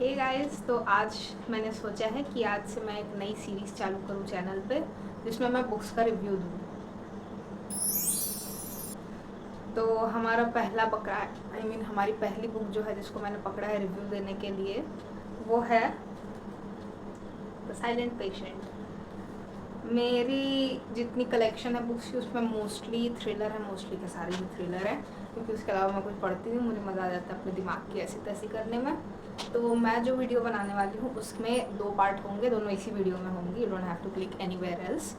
Hey guys, तो आज मैंने सोचा है कि आज से मैं एक नई सीरीज़ चालू करूँ चैनल पे जिसमें मैं बुक्स का रिव्यू दूँ। तो हमारा पहला पकड़ा हमारी पहली बुक जो है जिसको मैंने पकड़ा है रिव्यू देने के लिए वो है द साइलेंट पेशेंट। मेरी जितनी कलेक्शन है बुक्स की उसमें मोस्टली थ्रिलर है, मोस्टली के सारे ही थ्रिलर है क्योंकि उसके अलावा मैं कुछ पढ़ती नहीं, मुझे मज़ा आ जाता है अपने दिमाग की ऐसी तैसी करने में। तो मैं जो वीडियो बनाने वाली हूँ उसमें 2 पार्ट होंगे, दोनों इसी वीडियो में होंगी। You don't have to click anywhere else.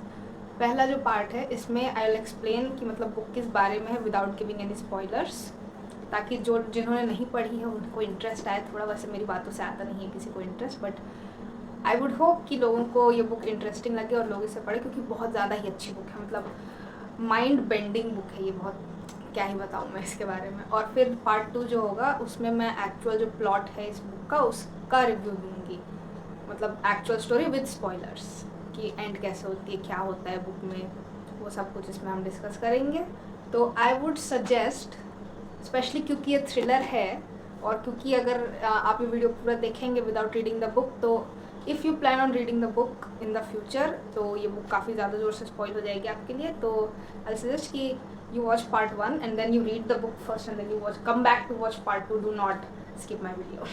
पहला जो पार्ट है इसमें आई विल एक्सप्लेन कि मतलब बुक किस बारे में है विदाउट गिविंग एनी स्पॉयलर्स, ताकि जो जिन्होंने नहीं पढ़ी है उनको इंटरेस्ट आए थोड़ा। वैसे मेरी बातों से आता नहीं है किसी को interest, but I would hope कि लोगों को ये बुक इंटरेस्टिंग लगे और लोग इसे पढ़े क्योंकि बहुत ज़्यादा ही अच्छी बुक है। मतलब माइंड बेंडिंग बुक है ये, बहुत क्या ही बताऊँ मैं इसके बारे में। और फिर पार्ट 2 जो होगा उसमें मैं एक्चुअल जो प्लॉट है इस बुक का उसका रिव्यू दूँगी, मतलब एक्चुअल स्टोरी विद स्पॉयलर्स कि एंड कैसे होती है, क्या होता है बुक में, वो सब कुछ इसमें हम डिस्कस करेंगे। तो आई वुड सजेस्ट, स्पेशली क्योंकि ये थ्रिलर है और क्योंकि अगर आप ये वीडियो पूरा देखेंगे विदाउट रीडिंग द बुक, तो if you plan on reading the book in the future तो ये बुक काफ़ी ज़्यादा ज़ोर से स्पॉइल हो जाएगी आपके लिए। तो आई सजेस्ट कि you watch part 1 and then you read the book first and then you come back to watch part 2. Do not skip my video.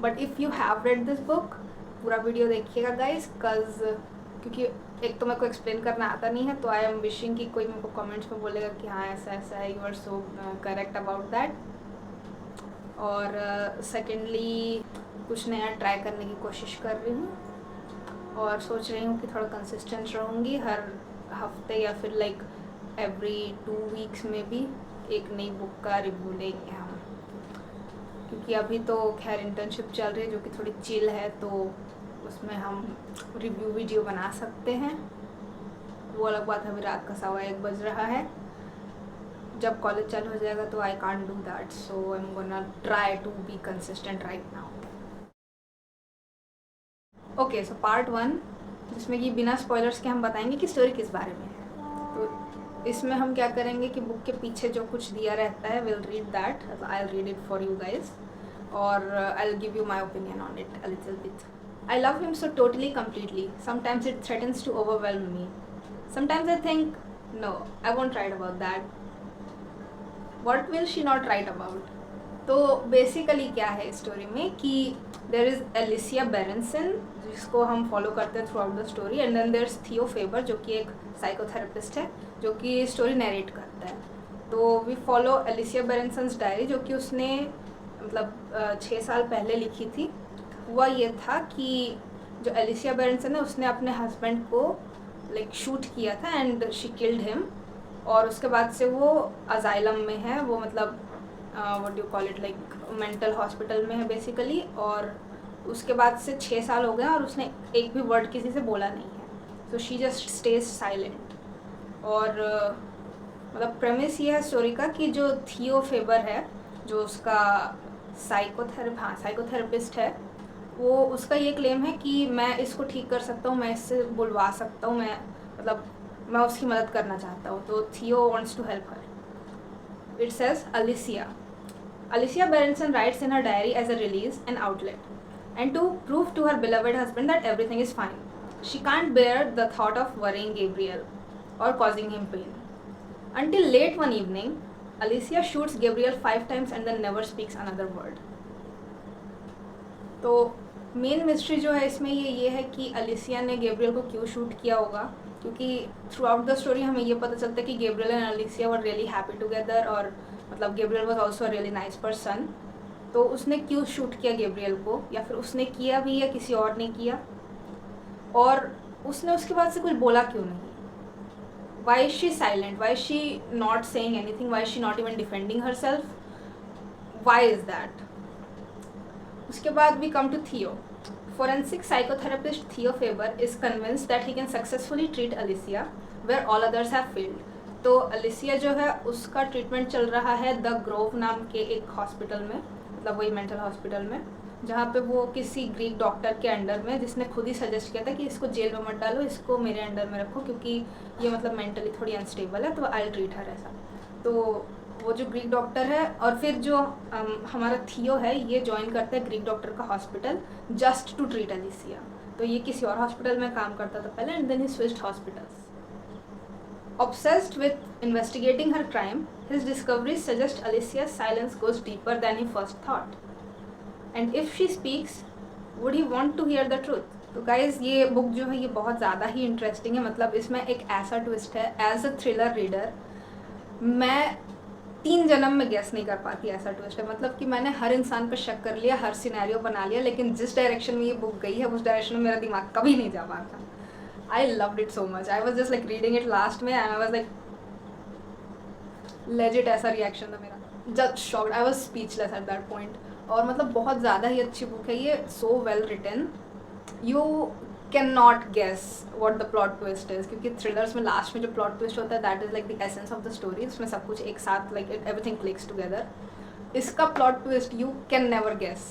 But if you have read this book, पूरा video देखिएगा guys, क्योंकि एक तो मेरे को explain करना आता नहीं है, तो आई एम विशिंग कि कोई मेरे को कमेंट्स में बोलेगा कि हाँ ऐसा ऐसा है, you are so correct about that. और सेकेंडली कुछ नया ट्राई करने की कोशिश कर रही हूँ और सोच रही हूँ कि थोड़ा कंसिस्टेंट रहूँगी, हर हफ्ते या फिर लाइक एवरी 2 वीक्स में भी एक नई बुक का रिव्यू लेंगे हम, क्योंकि अभी तो खैर इंटर्नशिप चल रही है जो कि थोड़ी चिल है, तो उसमें हम रिव्यू वीडियो बना सकते हैं। वो अलग बात है, अभी रात का 1:15 बज रहा है। जब कॉलेज चालू हो जाएगा तो I can't do that, so I am gonna try to be consistent right now. Okay, so part 1 जिसमें कि बिना स्पॉयलर्स के हम बताएंगे कि स्टोरी किस बारे में है। तो इसमें हम क्या करेंगे कि बुक के पीछे जो कुछ दिया रहता है will read that, I will read it for you guys और I will give you my opinion on it a little bit. I love him so totally completely, sometimes it threatens to overwhelm me, sometimes I think no I won't write about that, what will she not write about. तो basically क्या है इस story में कि there is Alicia बेरेंसन जिसको हम follow करते हैं throughout the story, and then there is Theo Faber जो कि एक साइकोथेरेपिस्ट है जो कि स्टोरी नरेट करता है। तो वी फॉलो एलिसिया बेरेंसन्स डायरी जो कि उसने मतलब 6 साल पहले लिखी थी। हुआ ये था कि जो एलिसिया बेरेंसन है उसने अपने हस्बैंड को लाइक शूट किया था एंड शी किल्ड हिम, और उसके बाद से वो अजाइलम में है, वो मतलब what do call it like mental hospital में है बेसिकली। और उसके बाद से 6 साल हो गए और उसने एक भी वर्ड किसी से बोला नहीं है, so she just stage silent. और मतलब प्रेमिस ये है स्टोरी का कि जो थियो फेबर है जो उसका साइकोथेरेपिस्ट है, वो उसका ये क्लेम है कि मैं इसको ठीक कर सकता हूँ, मैं इससे बुलवा सकता हूँ, मैं उसकी मदद करना चाहता हूँ। तो Theo wants to help her. It says Alicia Berenson writes in her diary as a release and outlet, and to prove to her beloved husband that everything is fine. She can't bear the thought of worrying Gabriel or causing him pain. Until late one evening, Alicia shoots Gabriel 5 times and then never speaks another word. तो main mystery जो है इसमें ये है कि अलिसिया ने Gabriel को क्यों शूट किया होगा, क्योंकि थ्रू आउट द स्टोरी हमें ये पता चलता है कि Gabriel and Alicia were really happy together, और मतलब Gabriel was also a really nice person. तो उसने क्यों शूट किया गैब्रियल को, या फिर उसने किया भी या किसी और ने किया, और उसने उसके बाद से कुछ बोला क्यों नहीं? Why is she silent, why is she not saying anything, why is she not even defending herself, why is that? उसके बाद we come to Theo. Forensic psychotherapist Theo Faber is convinced that he can successfully treat Alicia where all others have failed. तो अलिसिया जो है उसका treatment चल रहा है the Grove नाम के एक हॉस्पिटल में, मतलब वही मेंटल हॉस्पिटल में, जहाँ पे वो किसी ग्रीक डॉक्टर के अंडर में, जिसने खुद ही सजेस्ट किया था कि इसको जेल में मत डालो, इसको मेरे अंडर में रखो क्योंकि ये मतलब मेंटली थोड़ी अनस्टेबल है, तो आई ट्रीट हर ऐसा। तो वो जो ग्रीक डॉक्टर है, और फिर जो हमारा थियो है ये ज्वाइन करता है ग्रीक डॉक्टर का hospital just to treat Alicia. तो ये किसी और हॉस्पिटल में काम करता था पहले, and then he switched hospitals. Obsessed with investigating her crime, his discoveries suggest Alicia's silence goes deeper than he first thought. And if she speaks, would he want to hear the truth? तो guys ये book जो है ये बहुत ज़्यादा ही interesting है। मतलब इसमें एक ऐसा ट्विस्ट है, एज अ थ्रिलर रीडर मैं 3 जन्म में गेस नहीं कर पाती ऐसा ट्विस्ट है। मतलब कि मैंने हर इंसान पर शक कर लिया, हर सिनेरियो बना लिया, लेकिन जिस डायरेक्शन में ये बुक गई है उस डायरेक्शन में मेरा दिमाग कभी नहीं जा पाता। I loved it so much. I was just like reading it last में and I was like legit ऐसा reaction था मेरा, just shocked. I was speechless at that point. और मतलब बहुत ज़्यादा ही अच्छी बुक है ये, so well written. You cannot guess what the plot twist is, क्योंकि thrillers में लास्ट में जो plot twist होता है that is like the essence of the story. उसमें सब कुछ एक साथ like everything clicks together. इसका plot twist you can never guess.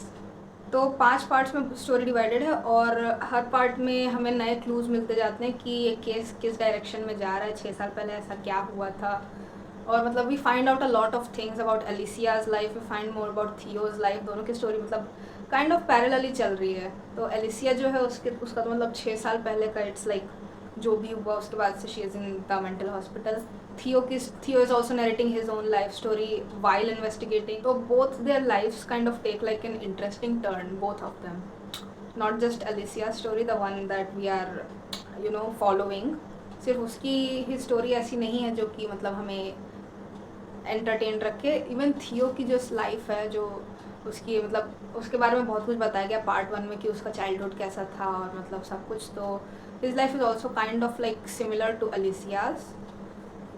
तो 5 पार्ट्स में स्टोरी डिवाइडेड है और हर पार्ट में हमें नए क्लूज़ मिलते जाते हैं कि ये केस किस डायरेक्शन में जा रहा है, 6 साल पहले ऐसा क्या हुआ था। और मतलब we find out a lot of things about Alicia's life, we find more about Theo's life. दोनों की स्टोरी मतलब काइंड ऑफ पैरेलली चल रही है। तो एलिसिया जो है उसका तो मतलब 6 साल पहले का इट्स लाइक जो भी हुआ उसके बाद से she is in the mental hospital. Theo is also narrating his own life story while investigating. So both their lives kind of take like an interesting turn, both of them. Not just Alicia's story, the one that we are following. सिर्फ उसकी ही story ऐसी नहीं है जो कि मतलब हमें entertain रखे। इवन थियो की जो लाइफ है, जो उसकी मतलब उसके बारे में बहुत कुछ बताया गया पार्ट 1 में कि उसका चाइल्डहुड कैसा था और मतलब सब कुछ। तो his life is also kind of like similar to Alicia's.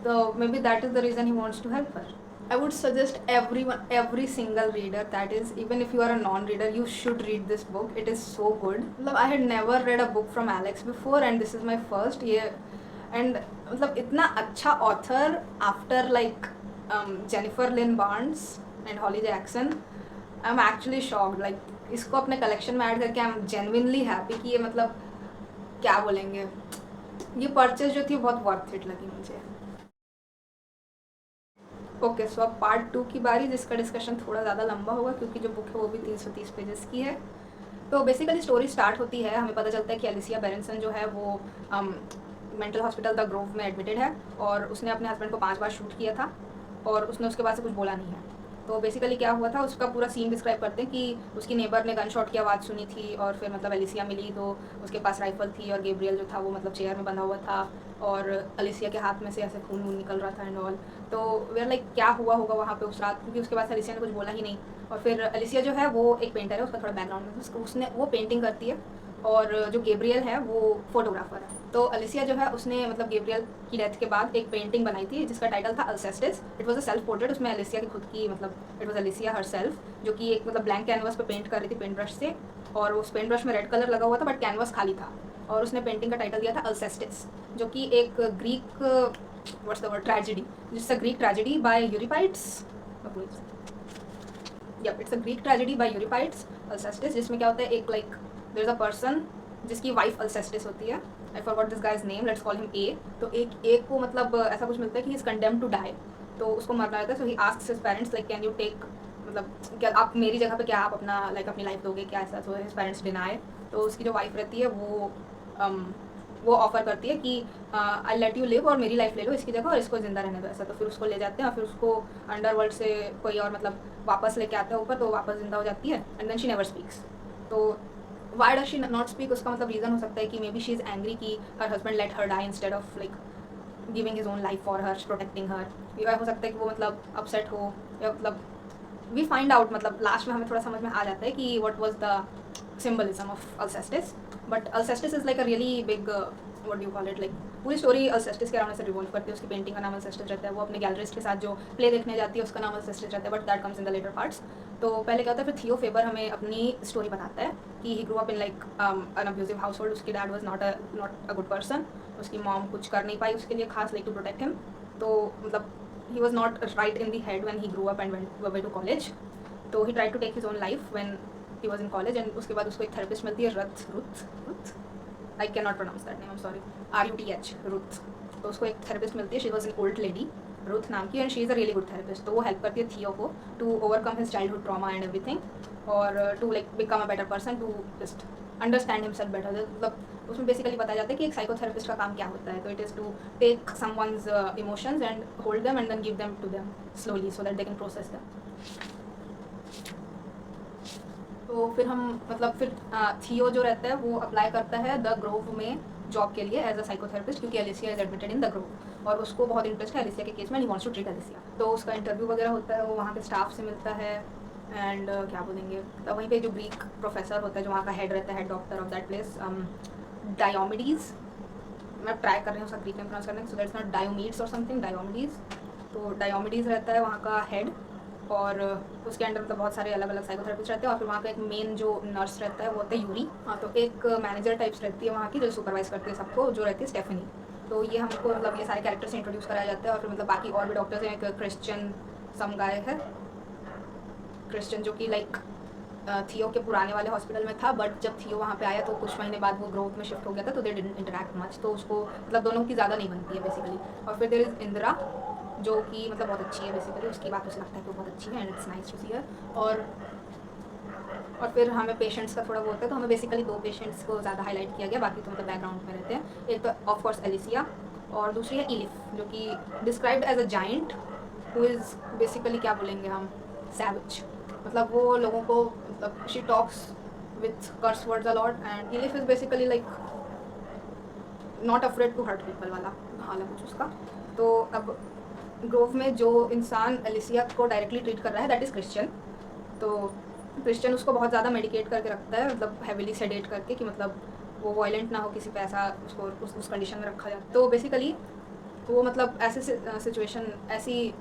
So maybe that is the reason he wants to help her. I would suggest everyone, every single reader, that is even if you are a non-reader, you should read this book. It is so good. मतलब I had never read a book from Alex before and this is my first year. And मतलब इतना अच्छा author after like Jennifer Lynn Barnes and Holly Jackson, I'm actually shocked. Like इसको अपने collection में add करके I'm genuinely happy कि ये मतलब क्या बोलेंगे, ये purchase जो थी बहुत worth it लगी मुझे। ओके सो अब पार्ट 2 की बारी, जिसका डिस्कशन थोड़ा ज़्यादा लंबा होगा क्योंकि जो बुक है वो भी 330 पेजेस की है। तो बेसिकली स्टोरी स्टार्ट होती है, हमें पता चलता है कि एलिसिया बेरेंसन जो है वो मेंटल हॉस्पिटल द ग्रोव में एडमिटेड है और उसने अपने हस्बैंड को 5 बार शूट किया था और उसने उसके बाद से कुछ बोला नहीं है। तो बेसिकली क्या हुआ था उसका पूरा सीन डिस्क्राइब करते हैं कि उसकी नेबर ने गन शॉट की आवाज़ सुनी थी और फिर मतलब एलिसिया मिली तो उसके पास राइफल थी और गैब्रियल जो था वो मतलब चेयर में बंधा हुआ था और एलिसिया के हाथ में से ऐसे खून निकल रहा था एंड ऑल। तो वी आर लाइक क्या हुआ होगा वहाँ पे उस रात, क्योंकि उसके बाद एलिसिया ने कुछ बोला ही नहीं। और फिर एलिसिया जो है वो एक पेंटर है, उसका थोड़ा बैकग्राउंड में उसने वो पेंटिंग करती है और जो गैब्रियल है वो फोटोग्राफर है। तो एलिसिया जो है उसने मतलब गैब्रियल की डेथ के बाद एक पेंटिंग बनाई थी जिसका टाइटल था Alcestis. It was a self portrait, उसमें एलिसिया की खुद की मतलब इट वाज एलिसिया हरसेल्फ जो कि एक मतलब ब्लैंक कैनवस पे पेंट कर रही थी पेंट ब्रश से, और उस पेंट ब्रश में रेड कलर लगा हुआ था बट कैनवस खाली था और उसने पेंटिंग का टाइटल दिया था अल्सेस्टिस, जो कि एक Greek what's the word tragedy, it's a Greek tragedy by Euripides. Yup, it's a Greek tragedy by Euripides Alcestis, जिसमें क्या होता है एक like there is a person जिसकी वाइफ अल्सेस्टिस होती है। I forgot this guy's name, let's call him A. तो एक को मतलब ऐसा कुछ मिलता है कि he is condemned to die, तो उसको मरना रहता है। So he asks his parents like can you take, मतलब क्या आप मेरी जगह पे क्या आप अपना लाइक अपनी लाइफ दोगे क्या ऐसा। तो हिज पेरेंट्स डिनाई। तो उसकी जो वाइफ रहती है वो ऑफर करती है कि आई लेट यू लिव और मेरी लाइफ ले लो इसकी जगह और इसको ज़िंदा रहने दो ऐसा। तो फिर उसको ले जाते हैं और फिर उसको अंडरवर्ल्ड से कोई और मतलब वापस लेके आता है ऊपर, तो वापस ज़िंदा हो जाती है and then she never speaks. तो why does she not speak, उसका मतलब रीज़न हो सकता है कि maybe she is angry कि her husband let her die instead of like giving his own life for her, protecting her. या हो सकता है कि वो मतलब अपसेट हो, या मतलब वी फाइंड आउट मतलब लास्ट में हमें थोड़ा समझ में आ जाता है कि what was the symbolism of Alcestis. But Alcestis is like a really big what do you call it, like पूरी स्टोरी अल्सेस्टिस के अराउंड से रिवॉल्व करती है। उसकी पेंटिंग का नाम अल्सेस्टिस रहता है, वो अपने गैलरिस्ट के साथ जो प्ले देखने जाती है उसका नाम अल्सेस्टिस रहता है, but that comes in the later parts. तो पहले क्या होता है, फिर थियो फेबर हमें अपनी स्टोरी बताता है कि he grow up in like an abusive household. उसकी dad was not a good person, उसकी मॉम कुछ कर नहीं पाई उसके लिए खास लाइक टू प्रोटेक्ट हिम। तो मतलब he was not right in the head when he grow up and went away to college. तो he tried to take his own life when he was in college and उसके बाद उसको एक therapist मिलती है Ruth, I cannot pronounce that name, I'm sorry, RUTH, Ruth. तो उसको एक थेरेपिस्ट मिलती है, she was an old lady Ruth नाम की, and she is a really good therapist. तो वो हेल्प करती है थियो को to overcome his childhood trauma and everything और to like become a better person, to just understand himself better. मतलब उसमें बेसिकली बताया जाता है कि एक साइकोथेरेपिस्ट का काम क्या होता है। तो it is to take someone's emotions and hold them and then give them to them slowly so that they can process them. तो फिर हम मतलब फिर थियो जो रहता है वो अप्लाई करता है द ग्रोव में जॉब के लिए एज अ साइकोथेरेपिस्ट, क्योंकि Alicia is admitted in the Grove और उसको बहुत इंटरेस्ट है एलिसिया के केस में, he wants to treat Alicia. तो उसका इंटरव्यू वगैरह होता है, वो वहाँ के स्टाफ से मिलता है एंड क्या बोलेंगे, तो वहीं पे जो ग्रीक प्रोफेसर होता है जो वहाँ का हेड रहता है, head doctor of that place, Diomedes, मैं ट्राई कर रही हूँ उसका ग्रीक नेम प्रोनाउंस करने, सो दैट्स नॉट डायोमीड्स और समथिंग, डायोमिडीज। तो डायोमिडीज रहता है वहाँ का हेड और उसके अंडर मतलब बहुत सारे अलग अलग साइकोथेरेपिस्ट रहते हैं और फिर वहाँ का एक मेन जो नर्स रहता है वो होता है यूरी। हाँ, तो एक मैनेजर टाइप्स रहती है वहाँ की जो सुपरवाइज करती है सबको, जो रहती है स्टेफनी। तो ये हमको मतलब ये सारे कैरेक्टर्स से इंट्रोड्यूस कराया जाता है और फिर मतलब बाकी और भी डॉक्टर्स हैं, एक क्रिश्चियन सम गाय है, क्रिश्चियन जो कि लाइक थियो के पुराने वाले हॉस्पिटल में था, बट जब थियो वहाँ पे आया तो कुछ महीने बाद वो ग्रोथ में शिफ्ट हो गया था, तो दे डिडंट इंटरैक्ट मच, तो उसको मतलब दोनों की ज़्यादा नहीं बनती है बेसिकली। और फिर देयर इज़ इंदिरा जो कि मतलब बहुत अच्छी है बेसिकली, उसकी बात उसे लगता है कि वो बहुत अच्छी है एंड इट्स नाइस टू सी हर। और फिर हमें पेशेंट्स का थोड़ा वो होता है, तो हमें बेसिकली दो पेशेंट्स को ज़्यादा हाईलाइट किया गया, बाकी तो मतलब बैकग्राउंड में रहते हैं। एक तो ऑफकोर्स एलिसिया और दूसरी है इलिफ, जो कि described as a giant who is basically क्या बोलेंगे हम, सैविज। मतलब वो लोगों को मतलब she talks with curse words a lot and Elif is basically like not afraid to hurt people वाला हाल है कुछ उसका। तो अब ग्रोव में जो इंसान एलिसिया को डायरेक्टली ट्रीट कर रहा है दैट इज़ क्रिश्चियन। तो क्रिश्चियन उसको बहुत ज़्यादा मेडिकेट करके रखता है, मतलब हैविली सेडेट करके, कि मतलब वो वायलेंट ना हो किसी पे, ऐसा उसको उस कंडीशन में रखा जाता है। तो बेसिकली वो मतलब ऐसे सिचुएशन ऐसी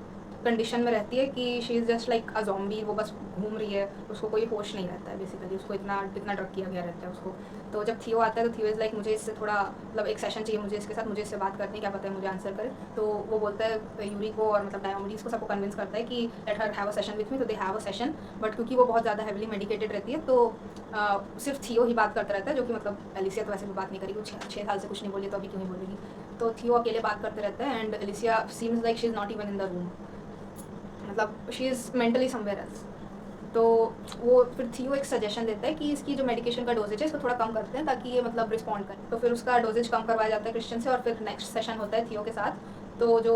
कंडीशन में रहती है कि she is just like a zombie, वो बस घूम रही है, उसको कोई होश नहीं रहता है बेसिकली, उसको इतना ड्रग किया गया रहता है उसको। तो जब थियो आता है तो थियो इज़ लाइक मुझे इससे थोड़ा मतलब एक सेशन चाहिए मुझे इसके साथ, मुझे इससे बात करनी, क्या पता है मुझे आंसर करे। तो वो बोलता है यूरी को और मतलब डायोमिडीज को सबको कन्विंस करता है कि let her have a session with me, तो they have a session. But क्योंकि वो बहुत ज़्यादा हैविली मेडिकेटेड रहती है तो सिर्फ थियो ही बात करता रहता है, जो कि मतलब एलिसिया तो वैसे भी बात नहीं करेगी, कुछ 6 साल से कुछ नहीं बोली तो अभी क्यों नहीं बोलेगी। तो थियो अकेले बात करते रहता है and Alicia seems like she is not even in the room, मतलब she is mentally somewhere else. तो वो फिर थियो एक सजेशन देता है कि इसकी जो मेडिकेशन का डोजेज है इसको थोड़ा कम करते हैं ताकि ये मतलब रिस्पॉन्ड करे। तो फिर उसका डोजेज कम करवाया जाता है क्रिश्चियन से और फिर नेक्स्ट सेशन होता है थियो के साथ। तो जो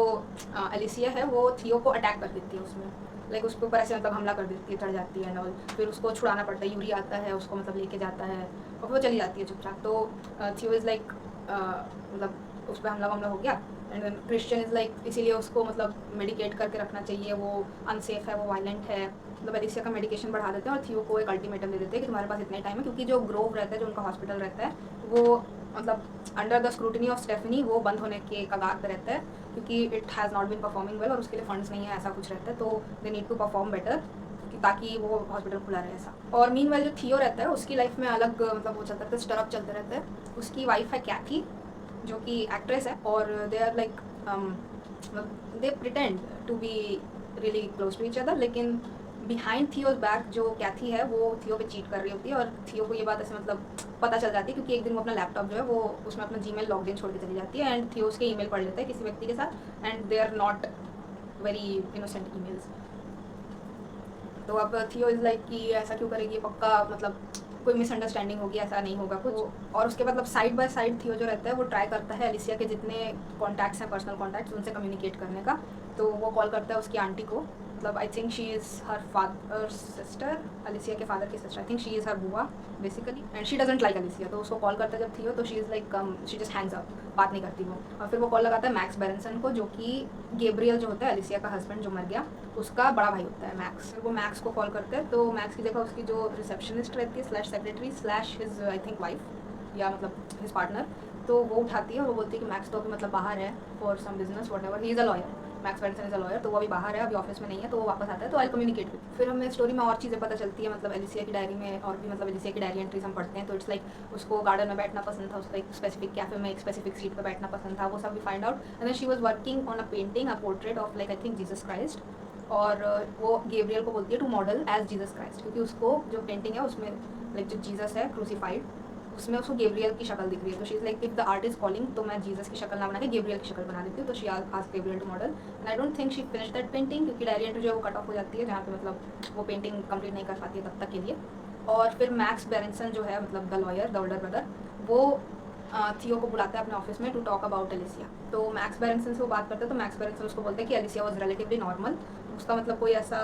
एलिसिया है वो थियो को अटैक कर देती है उसमें, लाइक उसके ऊपर ऐसे मतलब हमला कर देती है, चढ़ जाती है एंड ऑल। फिर उसको छुड़ाना पड़ता है, यूरी आता है उसको मतलब लेके जाता है और वो चली जाती है चुपचाप। तो थियो इज़ लाइक मतलब उस पर हमला वमला हो गया and then Christian is like इसीलिए उसको मतलब मेडिकेट करके रखना चाहिए, वो अनसेफ है, वो वायलेंट है। मतलब एलिसिया का मेडिकेशन बढ़ा देते हैं और थियो को एक अल्टीमेटम दे देते हैं कि तुम्हारे पास इतना टाइम है, क्योंकि जो ग्रोव रहता है जो उनका हॉस्पिटल रहता है वो मतलब under the scrutiny of Stephanie वो बंद होने के कगार पर रहता है, क्योंकि it has not been performing well और उसके लिए फंड्स नहीं है, ऐसा कुछ रहता है। तो they need to perform better ताकि वो हॉस्पिटल खुला रहे ऐसा। और मीन वाइल जो थियो रहता है उसकी लाइफ में अलग मतलब वो चलता रहता है, स्टरअप चलते रहता है। उसकी वाइफ है कैथी जो कि एक्ट्रेस है और they are like they pretend to be really close to each other, लेकिन बिहाइंड थियोज बैक जो कैथी है वो थियो पे चीट कर रही होती है और थियो को ये बात ऐसे मतलब पता चल जाती है, क्योंकि एक दिन वो अपना लैपटॉप जो है वो उसमें अपना जीमेल लॉग इन छोड़ के चली जाती है एंड थियो उसके ईमेल पढ़ लेता है किसी व्यक्ति के साथ and they are not very innocent emails. तो अब थियो इज़ लाइक कि ऐसा क्यों करेगी, पक्का मतलब कोई मिसअंडरस्टैंडिंग होगी, ऐसा नहीं होगा कुछ। और उसके मतलब साइड बाय साइड थियो जो रहता है वो ट्राई करता है एलिसिया के जितने कॉन्टैक्ट्स हैं, पर्सनल कॉन्टैक्ट्स, उनसे कम्युनिकेट करने का। तो वो कॉल करता है उसकी आंटी को, मतलब I think she is her father sister, Alicia के फादर की sister, I think she is her bua basically, and she doesn't like Alicia. तो उसको कॉल करता है जब थियो, तो she is like she just hands up, बात नहीं करती वो। और फिर वो कॉल लगाता है मैक्स बेरेंसन को, जो कि गैब्रियल जो होता है एलिसिया का हस्बैंड जो मर गया उसका बड़ा भाई होता है मैक्स। वो मैक्स को कॉल करते हैं, तो मैक्स की जगह उसकी जो रिसेप्शनिस्ट रहती है slash secretary slash his I think wife या मतलब हिज पार्टनर, तो वो उठाती है और वो बोलती है कि मैक्स तो अभी मतलब बाहर है for some business whatever, he is a lawyer, Max Berenson is a lawyer, तो वो अभी बाहर है, अभी ऑफिस में नहीं है, तो वो वापस आता है तो आई कम्युनिकेट विद। फिर हमें स्टोरी में और चीज़ें पता चलती है, मतलब एलिसिया की डायरी में और भी मतलब एलिसिया की डायरी एंट्रीज हम पढ़ते हैं। तो इट्स लाइक उसको गार्डन में बैठना पसंद था, उसको एक स्पेसिफिक कैफे में एक स्पेसिफिक सीट पर बैठना पसंद था, वो सब भी find out. And then she was working on a painting, a portrait of like I think Jesus Christ, और वो गैब्रियल को बोलती है to model as Jesus Christ, क्योंकि उसको जो पेंटिंग है उसमें लाइक जो जीसस है क्रूसीफाइड उसमें उसको गेब्रियल की शक्ल दिख रही है, तो she is like if the art is calling, तो मैं जीसस की शक्ल ना बना के गेब्रियल की शक्ल बना देती हूँ। तो she asked Gabriel to model and I don't think she finish that painting, क्योंकि डायरी एंट्री जो है वो कट ऑफ हो जाती है, जहाँ पे मतलब वो पेंटिंग कंप्लीट नहीं कर पाती है तब तक के लिए। और फिर मैक्स बेरेंसन जो है मतलब the lawyer, the older brother, वो थियो को बुलाता है अपने ऑफिस में टू टॉक अबाउट एलिसिया। तो मैक्स बेरेंसन से वो बात करता है, तो मैक्स बेरेंसन उसको बोलते हैं कि एलिसिया वॉज रिलेटिवली नॉर्मल, उसका मतलब कोई ऐसा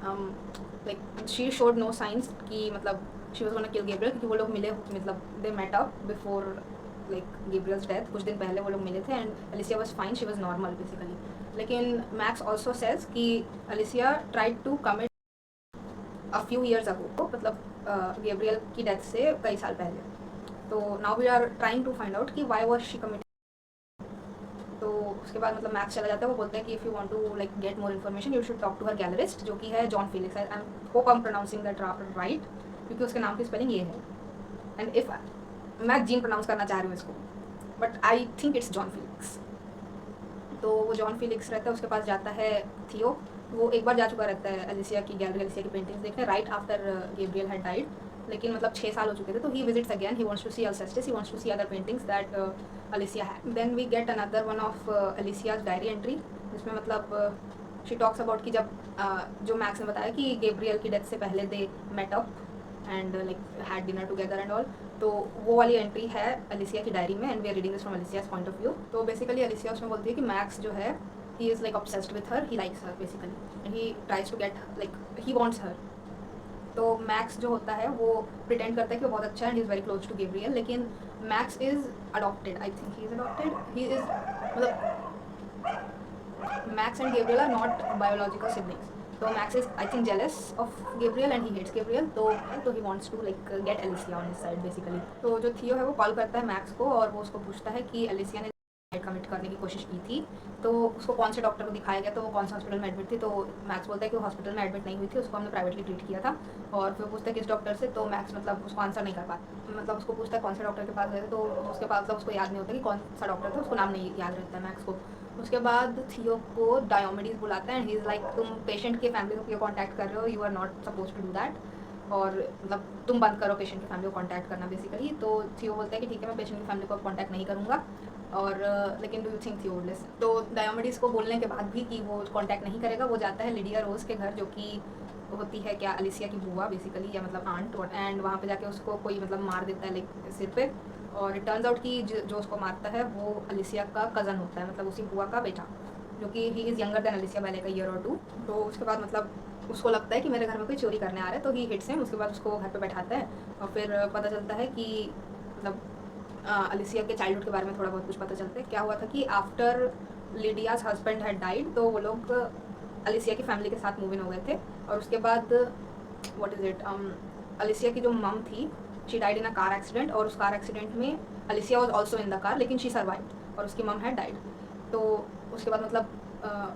like she showed no signs कि मतलब she was gonna kill Gabriel, क्योंकि वो लोग मिले मतलब they met up before like Gabriel's death, कुछ दिन पहले वो लोग मिले थे and Alicia was fine, she was normal basically. लेकिन मैक्स ऑल्सो सेज कि Alicia tried to commit a few years ago, मतलब गेब्रियल की डेथ से कई साल पहले। तो now we are trying to find out कि वाई वॉज शी कमिट। तो उसके बाद मतलब मैक्स चला जाता है, वो बोलते हैं कि if you want to like get more information you should talk to her gallerist, जो कि है John Felix. I hope I am pronouncing that right, क्योंकि उसके नाम की स्पेलिंग ये है। एंड इफ मैं जीन प्रोनाउंस करना चाह रही हूँ इसको, but I think it's John Felix. तो वो जॉन फिलिक्स रहता है, उसके पास जाता है थियो। वो एक बार जा चुका रहता है एलिसिया की गैलरी, एलिसिया की पेंटिंग्स देखने, right after Gabriel had died, लेकिन मतलब 6 साल हो चुके थे। तो he visits again, he wants to see Alcestis, he wants to see other paintings that Alicia had. Then we get another one of Alicia's diary entry, जिसमें मतलब she talks about कि जब जो मैक्स ने बताया कि गेब्रियल की death से पहले they met up and like had dinner together and all, तो वो वाली एंट्री है एलिसिया की डायरी में and we are reading this from Alicia's point of view. तो बेसिकली एलिसिया उसमें बोलती है कि मैक्स जो है he is like obsessed with her, he likes her basically and he tries to get like he wants her। तो max जो होता है वो प्रिटेंड करता है कि वो बहुत अच्छा है and is very close to Gabriel, लेकिन Max is adopted, I think he is adopted, he is मतलब Max and Gabriel are not biological siblings. तो Max is I think jealous of Gabriel and he hates Gabriel, तो he wants to like get Alicia on his side basically. तो जो थियो है वो call करता है मैक्स को और वो उसको पूछता है कि एलिसिया ने कमिट करने की कोशिश की थी, तो उसको कौन से डॉक्टर को दिखाया गया, तो वो कौन से हॉस्पिटल में एडमिट थी। तो मैक्स बोलता है कि वो हॉस्पिटल में एडमिट नहीं हुई थी, उसको हमने प्राइवेटली ट्रीट किया था। और फिर पूछता है किस डॉक्टर से, तो मैक्स मतलब उसको आंसर नहीं कर पाता, मतलब उसको पूछता है कौन से डॉक्टर के पास गए थे, तो उसके पास मतलब उसको याद नहीं होता कि कौन सा डॉक्टर था, उसको नाम नहीं याद रहता है मैक्स को। उसके बाद थियो को डायोमेडिस बुलाता है एंड ही इज़ लाइक तुम पेशेंट के फैमिली को क्यों कॉन्टैक्ट कर रहे हो, you are not suppose to do that, और मतलब तुम बंद करो पेशेंट की फैमिली को कॉन्टैक्ट करना बेसिकली। तो थियो बोलता है कि ठीक है मैं पेशेंट की फैमिली को कॉन्टैक्ट नहीं करूँगा, और लेकिन डू यू थिंक थियो वुड लिसन। तो डायोमेडिस को बोलने के बाद भी कि वो कॉन्टैक्ट नहीं करेगा, वो जाता है लिडिया रोज़ के घर, जो कि होती है क्या एलिसिया की बुआ बेसिकली, या मतलब आंट, एंड वहाँ पे जाके उसको कोई मतलब मार देता है लाइक सिर पे, और इट टर्न्स आउट कि जो उसको मारता है वो एलिसिया का कज़न होता है, मतलब उसी बुआ का बेटा, जो कि he is younger than Alicia by like a year और 2। तो उसके बाद मतलब उसको लगता है कि मेरे घर में कोई चोरी करने आ रहा है, तो ही हिट्स हिम। उसके बाद उसको घर पे बैठाता है और फिर पता चलता है कि मतलब एलिसिया के चाइल्डहुड के बारे में थोड़ा बहुत कुछ पता चलता है। क्या हुआ था कि आफ्टर लिडियाज हस्बैंड हैड डाइड, तो वो लोग एलिसिया की फैमिली के साथ मूव इन हो गए थे, और उसके बाद व्हाट इज़ इट एलिसिया की जो मम थी she died in a car accident, और उस कार एक्सीडेंट में Alicia was also in the car, लेकिन शी सर्वाइव्ड और उसकी मम हैड डाइड। तो उसके बाद मतलब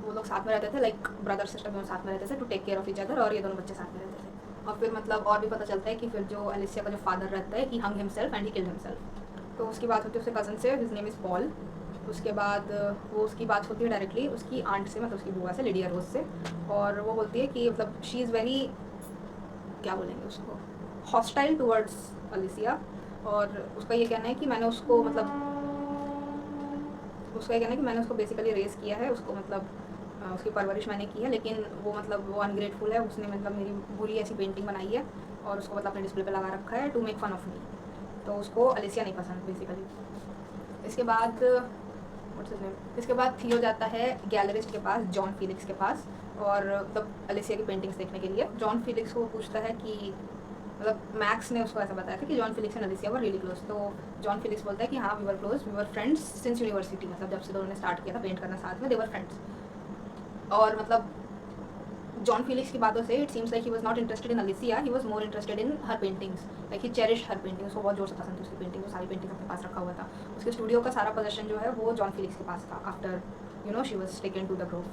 वो लोग साथ में रहते थे, लाइक ब्रदर सिस्टर दोनों साथ में रहते थे to take care of each other, और ये दोनों बच्चे साथ में रहते थे। और फिर मतलब और भी पता चलता है कि फिर जो एलिसिया का जो फादर रहता है he hung himself and he killed himself. तो उसकी बात होती है उसके कज़न से, हिज नेम इज़ पॉल। उसके बाद वो उसकी बात होती है डायरेक्टली उसकी आंट से, मतलब उसकी बुआ से, लिडिया रोज से, और वो बोलती है कि मतलब शी इज़ वेरी, क्या बोलेंगे उसको, हॉस्टाइल टूवर्ड्स एलिसिया, और उसका ये कहना है कि मैंने उसको मतलब उसका ये कहना है कि मैंने उसको बेसिकली रेस किया है, उसको मतलब उसकी परवरिश मैंने की है, लेकिन वो मतलब वो अनग्रेटफुल है, उसने मतलब मेरी बुरी ऐसी पेंटिंग बनाई है और उसको मतलब अपने डिस्प्ले पे लगा रखा है to make fun of me. तो उसको एलिसिया नहीं पसंद बेसिकली। इसके बाद इसके बाद थियो जाता है गैलरिस्ट के पास, जॉन फिलिक्स के पास, और मतलब एलिसिया की पेंटिंग्स देखने के लिए। जॉन फिलिक्स को पूछता है कि मतलब मैक्स ने उसको ऐसा बताया था कि John Felix and Alicia were really close. तो जॉन फिलिक्स बोलता है कि हाँ we were close, we were friends since university, मतलब जब से दोनों ने स्टार्ट किया था पेंट करना साथ में, दे वर फ्रेंड्स। और मतलब जॉन फिलिक्स की बातों से it seems like he was not interested in Alicia, he was more interested in her paintings, like he cherish her painting, उसको बहुत जोर से पसंद थी उसकी पेंटिंग, वो सारी पेंटिंग अपने पास रखा हुआ था। उसके स्टूडियो का सारा पोजेशन जो है वो जॉन फिलिक्स के पास था after you know she was taken to the Grove.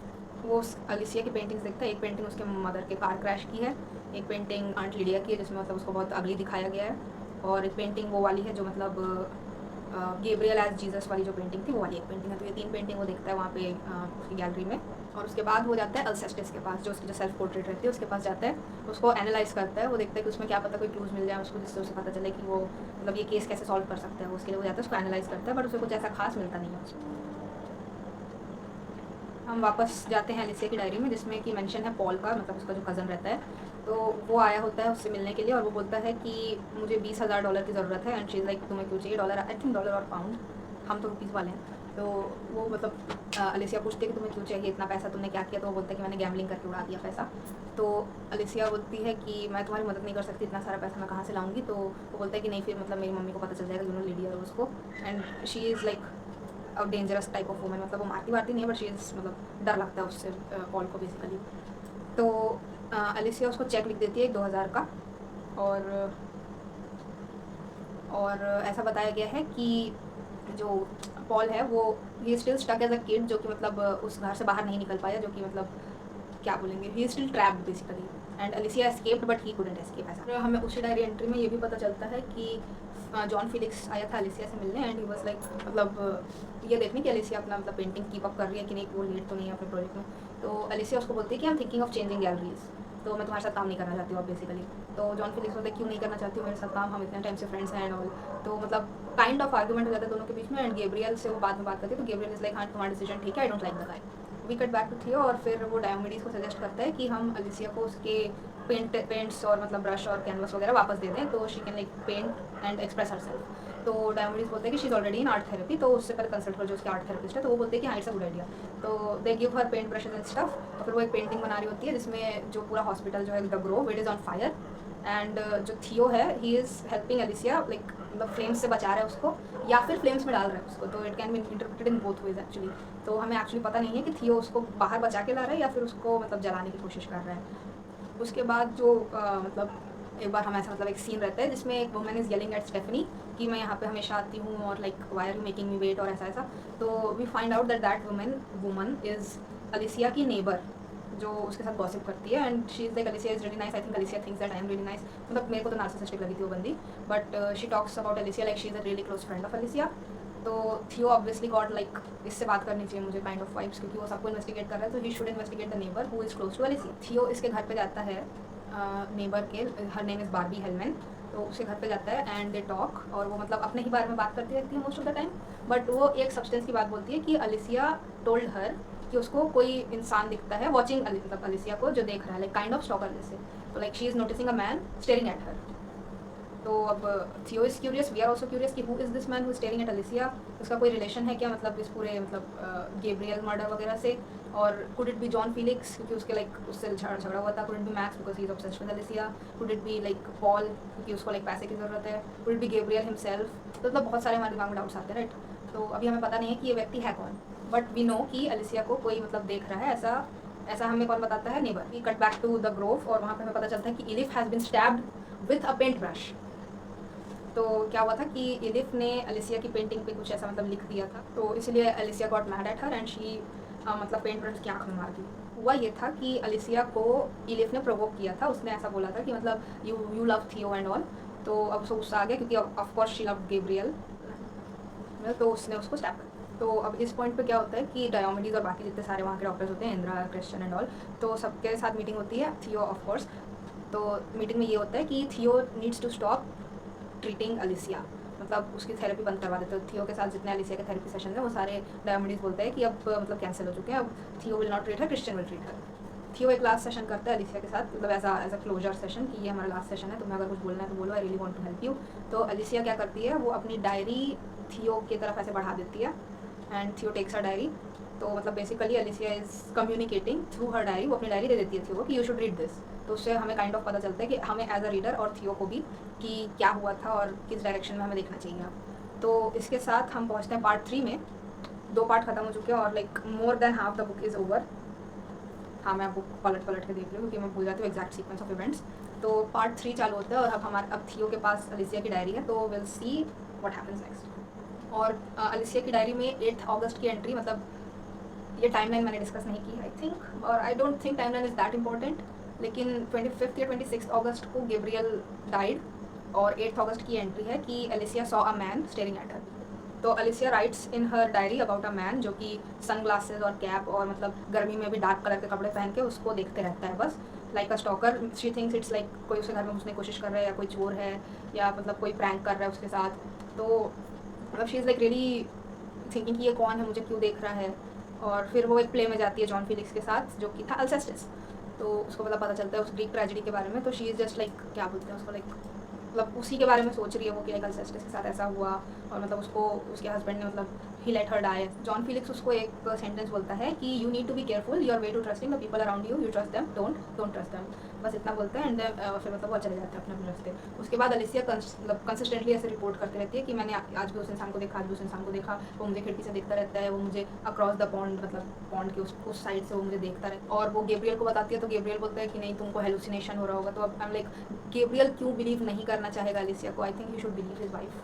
वो एलिसिया की पेंटिंग्स देखता है, एक पेंटिंग उसके मदर के कार क्रैश की है, एक पेंटिंग आंट लिडिया की है जिसमें मतलब उसको बहुत अगली दिखाया गया है, और एक पेंटिंग वो वाली है जो मतलब गेब्रियल एज जीसस वाली जो पेंटिंग थी वो वाली एक पेंटिंग है। तो ये 3 पेंटिंग वो देखता है वहाँ पे उसकी गैलरी में। और उसके बाद वो जाता है अल्सेस्टिस के पास, जो उसकी जो सेल्फ पोर्ट्रेट रहती है उसके पास जाता है, उसको एनालाइज करता है। वो देखता है कि उसमें क्या पता कोई क्लूज मिल जाए उसको, जिससे उसे पता चले कि वो मतलब ये केस कैसे सॉल्व कर सकता है। उसके लिए वो जाता है, उसको एनालाइज करता है, बट उसे कुछ ऐसा खास मिलता नहीं है उसको। हम वापस जाते हैं एलिसिया की डायरी में, जिसमें कि मेंशन है पॉल का, मतलब उसका जो कज़न रहता है। तो वो आया होता है उससे मिलने के लिए और वो बोलता है कि मुझे $20,000 की ज़रूरत है। एंड शी इज़ लाइक तुम्हें क्यों चाहिए? डॉलर, आई थिंक डॉलर और पाउंड, हम तो रुपीज़ वाले हैं। तो वो मतलब अलिसिया पूछती है कि तुम्हें क्यों चाहिए इतना पैसा, तुमने क्या किया? तो वो बोलता है कि मैंने गैम्बलिंग करके उड़ा दिया पैसा। तो अलिसिया बोलती है कि मैं तुम्हारी मदद नहीं कर सकती, इतना सारा पैसा मैं कहाँ से लाऊंगी? तो वो बोलता है कि नहीं, फिर मतलब मेरी मम्मी को पता चल जाएगा, यू नो लिडिया रोज को। And she is like a dangerous type of woman, मतलब वो मारती नहीं है, बट शी इज़ मतलब डर लगता है उससे पॉल को बेसिकली। तो अलिसिया उसको चेक लिख देती है 2,000 का। और ऐसा बताया गया है कि जो पॉल है वो he still stuck as a kid, जो कि मतलब उस घर से बाहर नहीं निकल पाया, जो कि मतलब क्या बोलेंगे, he still trapped basically. And Alicia escaped but he couldn't escape. ऐसा हमें उसी डायरी एंट्री में ये भी पता चलता है कि जॉन फिलिक्स आया था अलिसिया से मिलने। एंड ही वाज लाइक मतलब ये देखने कि अलिसिया अपना मतलब पेंटिंग कीप अप कर रही है कि नहीं, वो लेट तो नहीं है अपने प्रोजेक्ट में। तो अलिसिया उसको बोलती है कि I am thinking of changing galleries, तो मैं तुम्हारे साथ काम नहीं करना चाहती हूँ अब बेसिकली। तो जॉन फिलिक्स बोलते क्यों नहीं करना चाहती हूँ मेरे साथ काम, हम इतने टाइम से फ्रेंड्स हैं एंड ऑल। तो मतलब काइंड ऑफ आर्गूमेंट हो जाता है दोनों के बीच में। एंड गेब्रियल से वो बाद में बात करती है, तो गेब्रियल इज लाइक हाँ तुम्हारा डिसीजन ठीक है, I don't like the guy. We cut back to Theo और फिर वो डायोमेडिस को सजेस्ट करता है कि हम अलिसिया को उसके पेंट्स और मतलब ब्रश और कैनवस वगैरह वापस दे दें, तो she can like paint and express herself. तो डायोमेडिस बोलते हैं कि she is already in art therapy, तो उससे पहले कंसल्ट कर जो उसकी आर्ट थेरेपिस्ट है। तो वो बोलते हैं कि हाँ इट्स अ गुड आइडिया। तो they give her paint brushes and stuff. तो फिर वो एक पेंटिंग बना रही होती है जिसमें जो पूरा हॉस्पिटल जो है the Grove it is on fire. And जो थियो है ही इज़ हेल्पिंग अलिसिया, लाइक मतलब फ्लेम्स से बचा रहा है उसको या फिर फ्लेम्स में डाल रहा है उसको। तो it can be interpreted in both ways actually. तो हमें एक्चुअली पता नहीं है कि थियो उसको बाहर बचा के ला रहा है या फिर उसको मतलब जलाने की कोशिश कर रहा है। उसके बाद जो मतलब एक बार हम ऐसा मतलब एक सीन रहता है जिसमें एक woman is yelling at Stephanie कि मैं यहाँ पे हमेशा आती हूँ और like why are you making me wait और ऐसा ऐसा। तो we find out that that woman is Alicia की नेबर जो उसके साथ गॉसिप करती है। And she is like Alicia is really nice, I think Alicia thinks that I am really nice. मतलब मेरे को तो नार्सिसिस्टिक लगी थी वो बंदी, but she talks about Alicia like she is a really close friend of Alicia. तो Theo obviously got like इससे बात करनी चाहिए मुझे काइंड ऑफ वाइब्स, क्योंकि वो सबको इन्वेस्टिगेट कर रहा है, तो he should investigate the neighbour who is close to Alicia. Theo इसके घर पे जाता है नेबर के, her name is Barbie Hellman. तो उसके घर पे जाता है एंड दे टॉक, और वो मतलब अपने ही बारे में बात करती रहती है most of the time. But वो एक सब्सटेंस की बात बोलती है कि अलिसिया टोल्ड हर कि उसको कोई इंसान दिखता है वॉचिंग मतलब अलिसिया को, जो देख रहा है लाइक काइंड ऑफ स्टॉकर जैसे। तो like she is noticing a man staring at her. तो अब Theo is curious, we are also curious कि who is this man who is staring at Alicia. उसका कोई रिलेशन है क्या मतलब इस पूरे मतलब गेब्रियल मर्डर वगैरह से? और could it be John Felix, क्योंकि उसके लाइक उससे झगड़ा हुआ था। Could it be Max because he is obsessed with Alicia. Could it be like Paul क्योंकि उसको लाइक पैसे की ज़रूरत है। Could it be Gabriel himself. तो मतलब बहुत सारे हमारे दिमाग में डाउट्स आते हैं, राइट। तो अभी हमें पता नहीं है कि ये व्यक्ति है कौन, बट वी नो कि अलिसिया को कोई मतलब देख रहा है, ऐसा हमें कौन बताता है? Neighbour. We cut back to the Grove और वहाँ पे हमें पता चलता है कि Elif has been stabbed with a paint brush. तो क्या हुआ था कि इलिफ ने अलिसिया की पेंटिंग पे कुछ ऐसा मतलब लिख दिया था, तो इसलिए Alicia got mad at her and she मतलब पेंट ब्रश की आँख में मार दी। हुआ ये था कि अलिसिया को इलिफ ने प्रोवोक किया था, उसने ऐसा बोला था कि मतलब यू लव थियो एंड ऑल। तो अब उसको गुस्सा आ गया क्योंकि of course she love Gabriel, तो उसने उसको स्टैप कर दिया। तो अब इस पॉइंट पे क्या होता है कि डायोमेडिस और बाकी जितने सारे वहाँ के डॉक्टर्स होते हैं, इंद्रा, क्रिश्चियन एंड ऑल, तो सबके साथ मीटिंग होती है, थियो ऑफ कोर्स। तो मीटिंग में ये होता है कि थियो नीड्स टू स्टॉप ट्रीटिंग अलिसिया, मतलब उसकी थेरेपी बंद करवा देते हैं। थियो के साथ जितने अलिसिया के थेरेपी सेशन है वो सारे डायोमेडिस बोलते हैं कि अब मतलब कैंसिल हो चुके हैं, अब थियो will not treat her, Christian will treat her. थियो एक लास्ट सेशन करता है अलिसिया के साथ, मतलब एज अ क्लोजर सेशन कि ये हमारा लास्ट सेशन है, तुम्हें अगर कुछ बोलना है तो बोलो, I really want to help you. तो अलिसिया क्या करती है, वो अपनी डायरी थियो की तरफ ऐसे बढ़ा देती है एंड थियो टेक्स हर डायरी। तो मतलब basically Alicia is communicating through her diary, वो अपनी डायरी दे देती है थियो को कि यू शुड रीड दिस। तो उससे हमें काइंड ऑफ पता चलता है कि हमें एज अ रीडर और थियो को भी कि क्या हुआ था और किस डायरेक्शन में हमें देखना चाहिए अब। तो इसके साथ हम पहुँचते हैं पार्ट 3 में। 2 पार्ट खत्म हो चुके हैं और like more than half the book is over. हाँ, मैं बुक पलट के देख रही हूँ क्योंकि मैं भूल जाती हूँ एग्जैक्ट सीक्वेंस ऑफ इवेंट्स। तो पार्ट 3 चालू होता है और अब थियो के पास अलिसिया की डायरी है, तो will see what happens next. और अलिसिया की डायरी में 8 अगस्त की एंट्री, मतलब ये टाइमलाइन मैंने डिस्कस नहीं की आई थिंक, और I don't think timeline is that important, लेकिन 25 या 26 अगस्त को गेब्रियल डाइड और 8 अगस्त की एंट्री है कि Alicia saw a man staring at her. तो Alicia writes in her diary about a man जो कि सन ग्लासेस और कैप और मतलब गर्मी में भी डार्क कलर के कपड़े पहन के उसको देखते रहता है बस, like a stalker. She thinks it's like कोई उसके घर में घुसने की कोशिश कर रहा है या कोई चोर है या मतलब कोई प्रैंक कर रहा है उसके साथ। तो मतलब she is like really thinking कि ये कौन है, मुझे क्यों देख रहा है। और फिर वो एक प्ले में जाती है जॉन फिलिक्स के साथ जो कि था अल्सेस्टिस। तो उसको मतलब पता चलता है उस ग्रीक ट्रेजेडी के बारे में। तो शी इज़ जस्ट लाइक क्या बोलते हैं उसको, लाइक मतलब उसी के बारे में सोच रही है वो कि लाइक अल्सेस्टिस के साथ ऐसा हुआ और मतलब उसको उसके हस्बैंड ने मतलब he let her die. John Felix उसको एक सेंटेंस बोलता है कि you need to be careful, you're way too trusting the people around you, you trust them, don't trust them. बस इतना बोलते हैं एंड फिर मतलब वो चले जाते हैं अपने अपने रास्ते। उसके बाद अलिसिया मतलब कंसिस्टेंटली ऐसे रिपोर्ट करती रहती है कि मैंने आज भी उस इंसान को देखा, आज भी उस इंसान को देखा, वो मुझे खिड़की से देखता रहता है, वो मुझे अक्रॉस द पॉन्ड मतलब पॉन्ड के उस साइड से वो मुझे देखता रहता है। और वो गेब्रियल को बताती है तो गेब्रियल बोलता है कि नहीं तुमको हेलुसिनेशन हो रहा होगा। तो अब आई एम लाइक गेब्रियल क्यों बिलीव नहीं करना चाहेगा अलिसिया को, आई think he should believe his wife.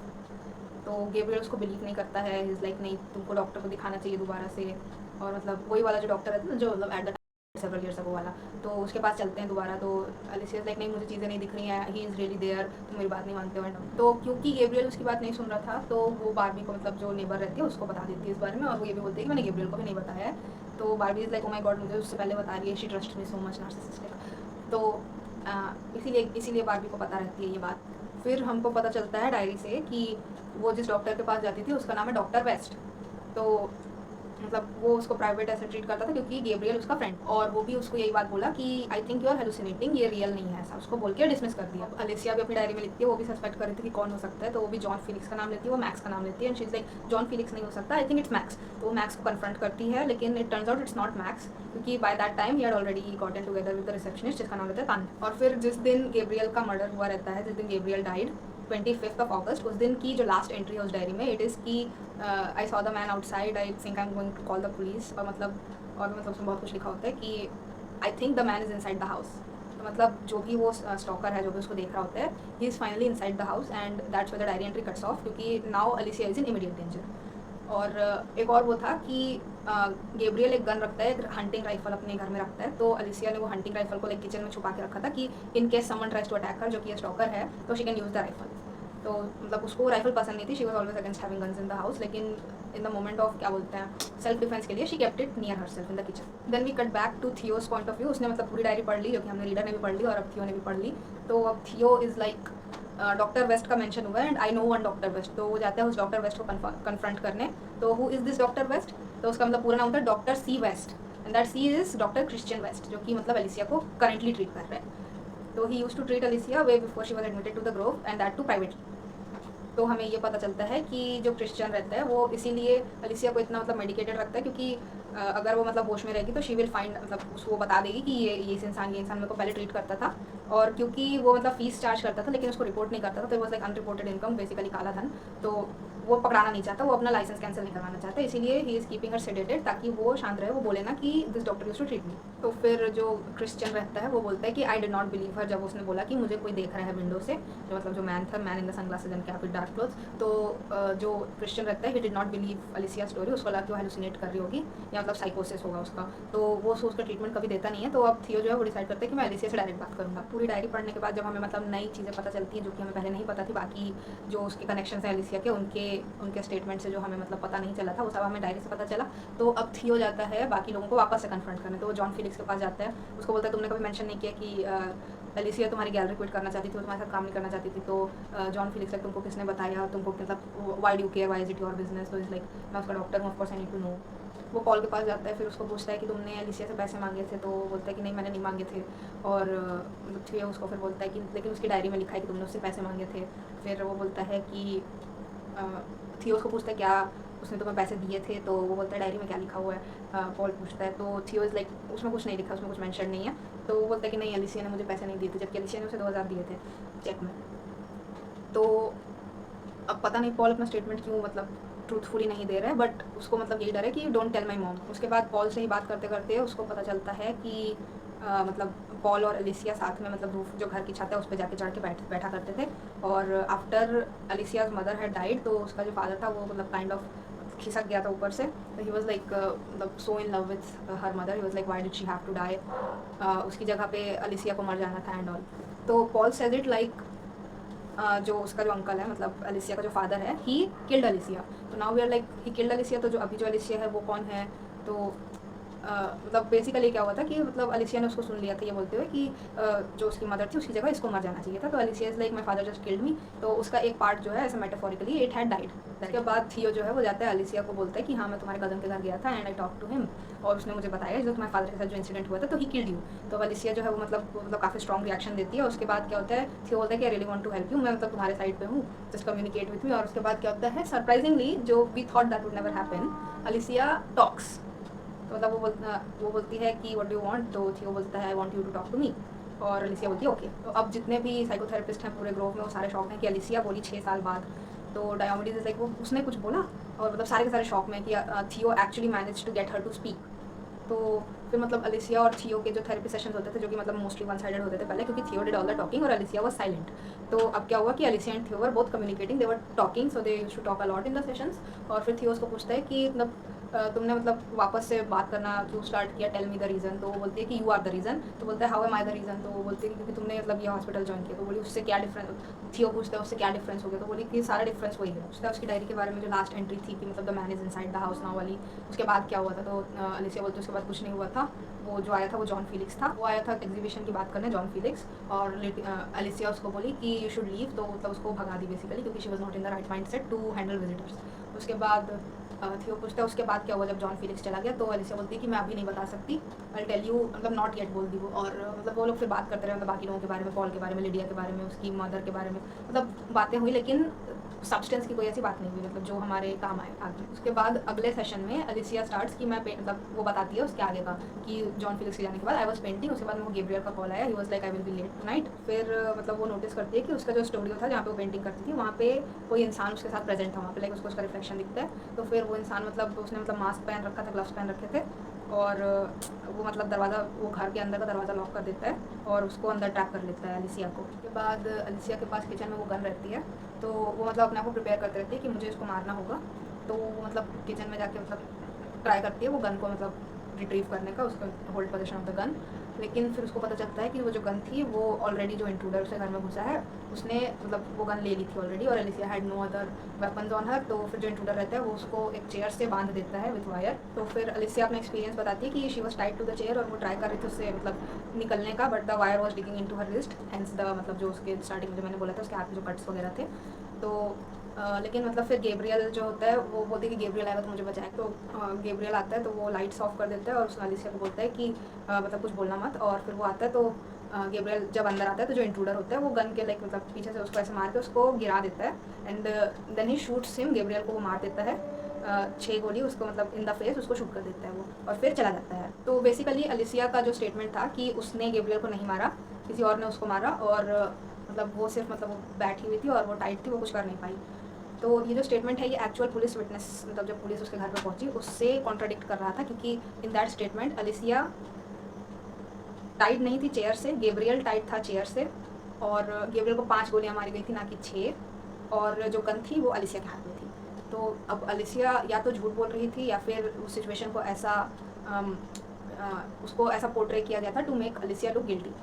तो गेब्रियल उसको बिलीव नहीं करता है, इज़ लाइक नहीं तुमको डॉक्टर को दिखाना चाहिए दोबारा से। और मतलब वही वाला जो डॉक्टर है ना जो मतलब at the several years ago वाला, तो उसके पास चलते हैं दोबारा। तो अलिसिया लाइक नहीं मुझे चीज़ें नहीं दिख रही हैं, ही इज़ रियली देयर, तुम मेरी बात नहीं मानते हो। तो क्योंकि गेब्रियल उसकी बात नहीं सुन रहा था तो वो बारबी को मतलब जो नेबर रहती है उसको बता देती है इस बारे में। और वो ये भी बोलती है कि मैंने गेब्रियल को भी नहीं बताया है। तो Barbie is like oh my God मुझे उससे पहले बता रही है, she trust me so much, narcissistic. तो इसीलिए बारबी को पता रहती है ये बात। फिर हमको पता चलता है डायरी से कि वो जिस डॉक्टर के पास जाती थी उसका नाम है डॉक्टर वेस्ट। तो मतलब वो उसको प्राइवेट ऐसे ट्रीट करता था क्योंकि गेब्रियल उसका फ्रेंड, और वो भी उसको यही बात बोला कि I think you are hallucinating, ये रियल नहीं है, ऐसा उसको बोल के डिसमिस कर दिया। अलिसिया भी अपनी डायरी में लिखती है, वो भी सस्पेक्ट कर रही थी कि कौन हो सकता है। तो वो भी जॉन फिलिक्स का नाम लेती है, वो मैक्स का नाम लेती है and she is like John Felix नहीं हो सकता, आई थिंक इट्स मैक्स। तो वो मैक्स को कन्फ्रंट करती है लेकिन it turns out it's not Max, क्योंकि by that time he had already gotten together with the receptionist जिसका नाम रहता है तान। और फिर जिस दिन गेब्रियल का मर्डर हुआ रहता है, जिस दिन Gabriel died 25th of August, उस दिन की जो लास्ट एंट्री है उस डायरी में, इट इज़ की I saw the man outside, I think I am going to call the police. और मतलब उसमें बहुत कुछ लिखा होता है कि I think the man is inside the house. तो मतलब जो भी वो स्टॉकर है जो भी उसको देख रहा होता है, he is finally inside the house and that's where the diary entry cuts off, क्योंकि now Alicia is in immediate danger. और एक और वो था कि गेब्रियल एक गन रखता है, एक हंटिंग राइफल अपने घर में रखता है। तो अलिसिया ने वो हंटिंग राइफल को लाइक किचन में छुपा के रखा था कि in case someone tries to attack her, जो कि स्टॉकर है, तो she can use the rifle. तो मतलब उसको राइफल पसंद नहीं थी, she was always against having guns in the house, लेकिन इन द मोमेंट ऑफ क्या बोलते हैं सेल्फ डिफेंस के लिए she kept it near herself in the kitchen. Then we cut back to Theo's point of view. उसने मतलब पूरी diary पढ़ ली, जो कि हमने रीडर ने भी पढ़ ली और अब थियो ने भी पढ़ ली। तो अब Theo is like doctor West का मेंशन हुआ है and I know one doctor West. तो वो जाता है उस डॉक्टर वेस्ट को कन्फ्रंट करने। तो who is this doctor West? तो उसका मतलब पूरा नाम होता है doctor C West and that C is doctor Christian West, जो कि मतलब अलिसिया को करेंटली ट्रीट कर रहा है। तो he used to treat Alicia way before she was admitted to the Grove and that too privately. तो हमें ये पता चलता है कि जो क्रिश्चियन रहता है वो इसीलिए अलिसिया को इतना मतलब मेडिकेटेड रखता है, क्योंकि अगर वो मतलब होश में रहेगी तो शी विल फाइंड मतलब उसको बता देगी कि ये इंसान मेरे को पहले ट्रीट करता था। और क्योंकि वो मतलब फीस चार्ज करता था लेकिन उसको रिपोर्ट नहीं करता था, तो वो लाइक अनरिपोर्टेड इनकम, बेसिकली काला धन। तो वो पकड़ाना नहीं चाहता, वो अपना लाइसेंस कैंसिल नहीं करवाना चाहता, इसीलिए he is keeping her sedated ताकि वो शांत रहे, वो बोले ना कि this doctor used to treat me. तो फिर जो क्रिश्चियन रहता है वो बोलता है कि आई डिड नॉट बिलीव हर, जब उसने बोला कि मुझे कोई देख रहा है विंडो से, जो मतलब जो मैन था, man in the sunglasses and cap with dark clothes. तो जो क्रिश्चियन रहता है he did not believe Alicia story, उसको लगा कि वो हेलुसिनेट कर रही होगी या मतलब साइकोसिस होगा उसका, तो वो उसका ट्रीटमेंट कभी देता नहीं है। तो अब थियो जो है वो डिसाइड करता है कि मैं अलिसिया से डायरेक्ट बात करूँगा। पूरी डायरी पढ़ने के बाद जब हमें मतलब नई चीज़ें पता चलती हैं जो कि हमें पहले नहीं पता थी, बाकी जो उसके कनेक्शन हैं अलिसिया के, उनके स्टेटमेंट से जो हमें मतलब पता नहीं चला था वो सब हमें डायरी से पता चला। तो अब थियो जाता है बाकी लोगों को वापस से कन्फ्रंट करने। तो वो जॉन फिलिक्स के पास जाता है, उसको बोलता है तुमने कभी मेंशन नहीं किया कि अलिसिया तुम्हारी गैलरी क्विट करना चाहती थी, वो तुम्हारे साथ काम नहीं करना चाहती थी। तो जॉन फिलिक्स लाइक तुमको किसने बताया, तुमको मतलब why do care, why is it your business? तो इज लाइक मैं उसका डॉक्टर हूँ, of course I need to know. वो पॉल के पास जाता है, फिर उसको पूछता है कि तुमने अलिसिया से पैसे मांगे थे? तो बोलता है कि नहीं मैंने नहीं मांगे थे। और थियो उसको फिर बोलता है कि लेकिन उसकी डायरी में लिखा है कि तुमने उससे पैसे मांगे थे। फिर वो बोलता है कि थियो उसको पूछता है क्या उसने तुम्हें पैसे दिए थे? तो वो बोलता है डायरी में क्या लिखा हुआ है? पॉल पूछता है तो थियो इज़ लाइक उसमें कुछ नहीं लिखा, उसमें कुछ मेंशन नहीं है। तो वो बोलता है कि नहीं अलिसिया ने मुझे पैसे नहीं दिए थे, जबकि अलिसिया ने उसे 2000 दिए थे चेक में। तो अब पता नहीं पॉल अपना स्टेटमेंट क्यों मतलब ट्रूथफुली नहीं दे रहा है, बट उसको मतलब यही डर है कि डोंट टेल माई मॉम। उसके बाद पॉल से ही बात करते करते उसको पता चलता है कि मतलब पॉल और अलिसिया साथ में मतलब रूफ जो घर की छत है उस पर जाके चढ़ के बैठा करते थे। और आफ्टर अलिसियाज मदर हैड डाइड, तो उसका जो फादर था वो मतलब काइंड ऑफ खिसक गया था ऊपर से। तो ही वॉज लाइक मतलब so in love with her mother, he was like why did she have to die, उसकी जगह पे अलिसिया को मर जाना था एंड ऑल। तो पॉल सेज इट लाइक जो उसका जो अंकल है, मतलब अलिसिया का जो फादर है, ही किल्ड अलिसिया। तो now we are like he killed Alicia, तो जो अभी जो अलिसिया है वो कौन है? तो मतलब बेसिकली क्या हुआ था कि मतलब अलिसिया ने उसको सुन लिया था ये बोलते हुए कि जो उसकी मदर थी उसकी जगह इसको मर जाना चाहिए था। तो Alicia is like my father just killed me. तो उसका एक पार्ट जो है ऐसा मेटाफोरिकली इट हैड डाइड। उसके बाद थियो जो है वो जाता है अलिसिया को बोलता है कि हाँ मैं तुम्हारे कज़न के घर गया था and I talk to him, और उसने मुझे बताया जो तुम्हारे फादर के साथ जो इंसिडेंट हुआ था, तो ही किल्ड यू। तो अलिसिया जो है वो मतलब काफ़ी स्ट्रॉन्ग रिएक्शन देती है। उसके बाद क्या होता है, थियो बोलता है कि I really want to help you, मैं मतलब तुम्हारे साइड पे हूँ, जस्ट कम्युनिकेट विथ मी। और उसके बाद क्या होता है, सरप्राइजिंगली जो we thought that would never happen, Alicia talks. तो मतलब वो बोलती है कि व्हाट डू यू वांट, तो थियो बोलता है I want you to talk to me, और अलिसिया बोलती है ओके। तो अब जितने भी साइकोथेरेपिस्ट हैं पूरे ग्रुप में वो सारे शॉक हैं कि अलिसिया बोली 6 साल बाद। तो डायोमेडिस इज लाइक वो उसने कुछ बोला, और मतलब सारे के सारे शॉक में कि Theo actually manage to get her to speak. तो फिर मतलब अलिसिया और थियो के जो थेरेपी सेशंस होते थे, जो कि मतलब मोस्टली वन साइडेड होते थे पहले, क्योंकि थियो डिड ऑल द टॉकिंग और अलिसिया वाज साइलेंट। तो अब क्या हुआ कि Alicia and Theo were both communicating, they were talking, so they used to talk a lot in the sessions. और फिर थियो उसको पूछता है कि मतलब तुमने मतलब वापस से बात करना क्यों स्टार्ट किया, टेल मी द रीज़न। तो वो बोलती है कि यू आर द रीज़न। तो बोलता है how am I the reason. तो वो बोलती है क्योंकि तुमने मतलब ये हॉस्पिटल ज्वाइन किया। तो बोली उससे क्या डिफरेंस, थियो पूछता है उससे क्या डिफरेंस हो गया। तो बोली कि सारा डिफरेंस वही है। उसका उसकी डायरी के बारे में जो लास्ट एंट्री थी कि मतलब the man is inside the house now वाली, उसके बाद क्या हुआ था। तो अलिसिया बोलती है उसके बाद कुछ नहीं हुआ था, वो जो आया था वो जॉन फिलिक्स था, वो आया था एग्जीबिशन की बात करने, जॉन फिलिक्स। और अलिसिया उसको बोली कि यू शुड लीव, तो मतलब उसको भगा दी बेसिकली, क्योंकि she was not in the right mind set to handle visitors. उसके बाद थियो पूछता है उसके बाद क्या हुआ जब जॉन फिलिक्स चला गया। तो अलिसिया बोलती है कि मैं अभी नहीं बता सकती, आई टेल यू, मतलब नॉट येट बोल दी वो। और मतलब वो लोग फिर बात करते रहे, मतलब बाकी लोगों के बारे में, पॉल के बारे में, लिडिया के बारे में, उसकी मदर के बारे में, मतलब बातें हुई, लेकिन सब्सटेंस की कोई ऐसी बात नहीं हुई मतलब जो हमारे काम आए आगे। उसके बाद अगले सेशन में अलिसिया स्टार्ट्स कि मैं मतलब वो बताती है उसके आगे का कि जॉन फिलिक्स के जाने के बाद आई वाज पेंटिंग। उसके बाद मेरे को गेब्रियल का कॉल आया, he was like I will be late tonight. फिर मतलब वो नोटिस करती है कि उसका जो स्टूडियो था जहाँ पे वो पेंटिंग करती थी, वहाँ पे कोई इंसान उसके साथ प्रेजेंट था वहाँ पे, लाइक उसको उसका रिफ्लेक्शन दिखता है। तो फिर वो इंसान मतलब उसने मतलब मास्क पहन रखा था, ग्लव्स पहन रखे थे, और वो मतलब दरवाज़ा, वो घर के अंदर का दरवाज़ा लॉक कर देता है और उसको अंदर ट्रैप कर लेता है अलिसिया को। उसके बाद अलिसिया के पास किचन में वो गन रहती है, तो वो मतलब अपने आप को प्रिपेयर करते रहती है कि मुझे इसको मारना होगा। तो वो मतलब किचन में जाके मतलब ट्राई करती है वो गन को मतलब रिट्रीव करने का, उसका hold position of the gun. लेकिन फिर उसको पता चलता है कि वो जो गन थी वो ऑलरेडी जो इंट्रूडर उसके घर में घुसा है उसने मतलब वो गन ले ली थी ऑलरेडी, और Alicia had no other weapons on her. तो फिर जो इंट्रूडर रहता है वो उसको एक चेयर से बांध देता है विथ वायर। तो फिर अलिसिया अपना एक्सपीरियंस बताती है कि she was tied to the chair और वो ट्राई कर रही थी उससे मतलब निकलने का, but the wire was digging into her wrist, hence the मतलब जो उसके स्टार्टिंग में जो मैंने बोला था उसके हाथ में जो कट्स वगैरह थे। तो लेकिन मतलब फिर गेब्रियल जो होता है वो बोलती है कि गेब्रियल आएगा तो मुझे बचाए। तो गेब्रियल आता है तो वो लाइट्स ऑफ कर देता है और उस अलिसिया को बोलता है कि मतलब कुछ बोलना मत। और फिर वो आता है तो गेब्रियल जब अंदर आता है तो जो इंट्रूडर होता है वो गन के लाइक मतलब पीछे से उसको ऐसे मार के उसको गिरा देता है, and then he shoots him. Gabriel को वो मार देता है 6 गोली उसको मतलब इन द फेस, उसको शूट कर देता है वो, और फिर चला जाता है। तो बेसिकली अलिसिया का जो स्टेटमेंट था कि उसने गेब्रियल को नहीं मारा, किसी और ने उसको मारा, और मतलब वो सिर्फ मतलब वो बैठी हुई थी और वो टाइट थी, वो कुछ कर नहीं पाई। तो ये जो स्टेटमेंट है ये एक्चुअल पुलिस विटनेस मतलब जब पुलिस उसके घर पे पहुंची उससे कॉन्ट्राडिक्ट कर रहा था, क्योंकि इन दैट स्टेटमेंट अलिसिया टाइट नहीं थी चेयर से, गेब्रियल टाइट था चेयर से, और गेब्रियल को 5 गोलियां मारी गई थी ना कि 6, और जो गन थी वो अलिसिया के हाथ में थी। तो अब अलिसिया या तो झूठ बोल रही थी या फिर उस सिचुएशन को ऐसा उसको ऐसा पोर्ट्रे किया गया था टू मेक अलिसिया लुक गिल्टी।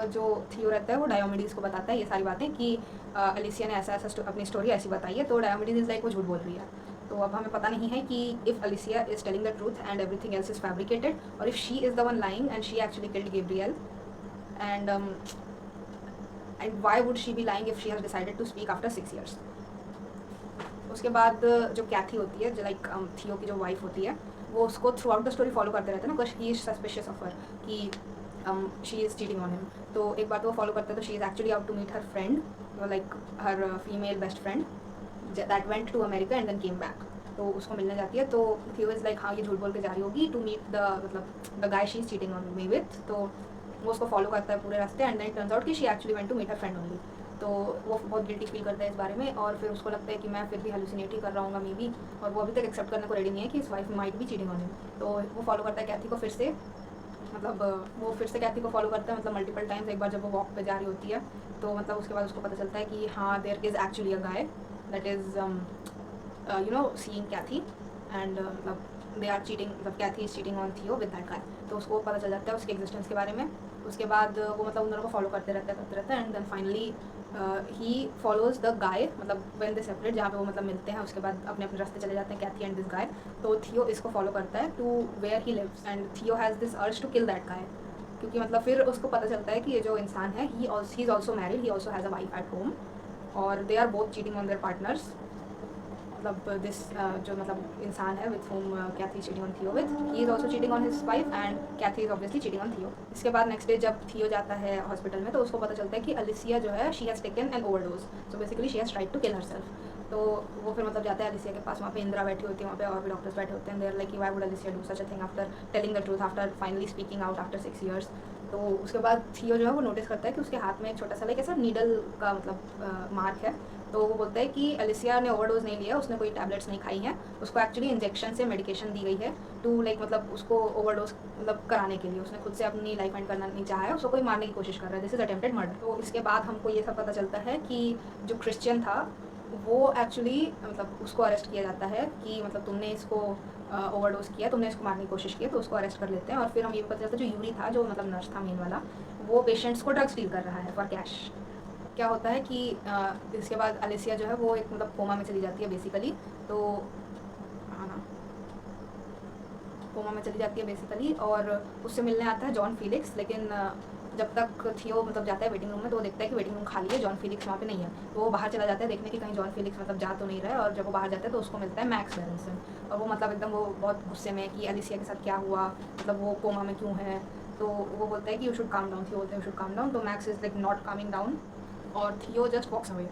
जो थियो रहता है वो डायोमेडिस को बताता है ये सारी बातें कि अलिसिया ने ऐसा ऐसा अपनी स्टोरी ऐसी बताई है। तो डायोमेडिस इज लाइक वो झूठ बोल रही है। तो अब हमें पता नहीं है कि if Alicia is telling the truth and everything else is fabricated, और if she is the one lying and she actually killed Gabriel, and why would she be lying if she has decided to speak after 6 years। उसके बाद जो कैथी होती है जो like थियो की जो वाइफ होती है, वो उसको throughout the story follow करते रहते हैं ना, because he is suspicious of her कि she is cheating on him. तो एक बार तो वो फॉलो करता है तो she is actually out to meet her friend, like her female best friend that went to America and then came back. तो उसको मिलने जाती है, तो थियो इज़ लाइक हाँ ये झूठ बोल के जा रही होगी टू मीट द मतलब the guy she is cheating on me with. तो वो उसको फॉलो करता है पूरे रास्ते, एंड देन टर्न्स आउट कि she actually went to meet her friend only. तो वो बहुत गिल्टी फील करता है इस बारे में, और फिर उसको लगता है कि मैं फिर भी हेलुसिनेट ही कर रहा हूँ मे बी, और वो अभी तक एक्सेप्ट करने को रेडी नहीं है कि इस वाइफ माइट भी चीटिंग ऑन हिम। तो वो फॉलो करता है कैथी को फिर से, मतलब वो फिर से कैथी को फॉलो करता है मतलब मल्टीपल टाइम्स। एक बार जब वो वॉक पे जा रही होती है तो मतलब उसके बाद उसको पता चलता है कि हाँ there is actually a guy that is you know seeing Cathy, and मतलब दे आर चीटिंग, मतलब Cathy is cheating on Theo with that guy. तो उसको पता चल जाता है उसके एग्जिस्टेंस के बारे में। उसके बाद वो मतलब उन दोनों को फॉलो करते रहता है and then finally he follows the guy, मतलब व्हेन दे सेपरेट, जहाँ पे वो मतलब मिलते हैं, उसके बाद अपने अपने रास्ते चले जाते हैं कैथी एंड दिस गाय। तो थियो इसको फॉलो करता है to where he lives and Theo has this urge to kill that guy, क्योंकि मतलब फिर उसको पता चलता है कि ये जो इंसान है he is also married, he also has a wife at home और they are both cheating on their partners. मतलब दिस जो मतलब इंसान है with whom Kathy cheating on Theo with, he is also cheating on his wife and Kathy is obviously cheating on Theo. इसके बाद next day जब थियो जाता है हॉस्पिटल में तो उसको पता चलता है कि अलिसिया जो है she has taken an overdose, so basically she has tried to kill herself. तो वो फिर मतलब जाता है अलिसिया के पास, वहाँ पे इंदिरा बैठी होती है, वहाँ पे और भी डॉक्टर्स बैठे होते हैं, they're like why would Alicia do such a thing after telling the truth, after finally speaking out after 6 years। तो उसके बाद थियो जो है वो नोटिस करता है कि उसके हाथ में एक छोटा सा लाइक ऐसा नीडल का मतलब मार्क है। तो वो बोलता है कि अलिसिया ने ओवरडोज नहीं लिया, उसने कोई टैबलेट्स नहीं खाई हैं, उसको एक्चुअली इंजेक्शन से मेडिकेशन दी गई है टू लाइक मतलब उसको ओवरडोज मतलब कराने के लिए, उसने खुद से अपनी लाइफ एंड करना नहीं चाहा है, उसको कोई मारने की कोशिश कर रहा है, दिस इज अटेम्प्टेड मर्डर। तो इसके बाद हमको ये सब पता चलता है कि जो क्रिश्चियन था वो एक्चुअली मतलब उसको अरेस्ट किया जाता है कि मतलब तुमने इसको ओवरडोज किया, तुमने इसको मारने की कोशिश की, तो उसको अरेस्ट कर लेते हैं। और फिर हम ये पता चलता है जो यूरी था, जो मतलब नर्स था मेन वाला, वो पेशेंट्स को ड्रग्स डील कर रहा है फॉर कैश। क्या होता है कि इसके बाद अलिसिया जो है वो एक मतलब कोमा में चली जाती है बेसिकली। तो हाँ, कोमा में चली जाती है बेसिकली और उससे मिलने आता है जॉन फिलिक्स। लेकिन जब तक थियो मतलब जाता है वेटिंग रूम में तो वो देखता है कि वेटिंग रूम खाली है, जॉन फिलिक्स वहाँ पे नहीं है। तो वो बाहर चला जाता है देखने कि कहीं जॉन फिलिक्स मतलब जा तो नहीं रहा है। और जब वो बाहर जाता है तो उसको मिलता है मैक्स बेरेंसन और वो मतलब एकदम वो बहुत गुस्से में कि अलिसिया के साथ क्या हुआ, मतलब वो कोमा में क्यों है। तो वो बोलता है कि यू शुड काम डाउन, थियो बोलते हैं यू शुड काम डाउन। तो max is like not Kameng down और थियो जस्ट वॉक्स अवे।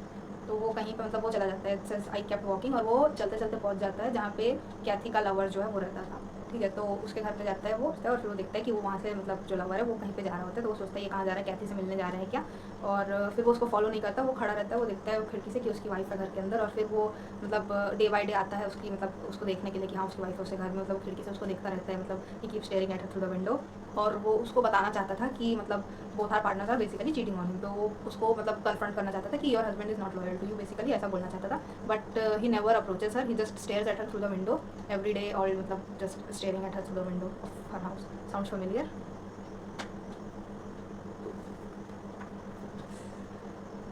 तो वो कहीं पे मतलब वो चला जाता है, आई केप्ट वॉकिंग, और वो चलते चलते पहुंच जाता है जहाँ पे कैथी का लवर जो है वो रहता था। ठीक है, तो उसके घर पे जाता है वो, और फिर वो देखता है कि वो वहाँ से मतलब जो लवर है वो कहीं पे जा रहा होता है। तो वो सोचता है ये कहाँ जा रहा है, कैथी से मिलने जा रहा है क्या। और फिर वो उसको फॉलो नहीं करता, वो खड़ा रहता है, वो देखता है खिड़की से कि उसकी वाइफ है घर के अंदर। और फिर वो मतलब डे बाई डे आता है उसकी मतलब उसको देखने के लिए कि हाँ उसकी वाइफ है उसके घर में, मतलब खिड़की से उसको देखता रहता है, मतलब he keep staring at her through the window. और वो उसको बताना चाहता था कि मतलब both are partners are basically cheating on him. तो वो उसको मतलब कन्फ्रंट करना चाहता था कि your husband is not loyal to you, basically ऐसा बोलना चाहता था। But he never approaches her, he just stares at her through the window every day, और मतलब just staring at her through the window of her house. Sounds familiar?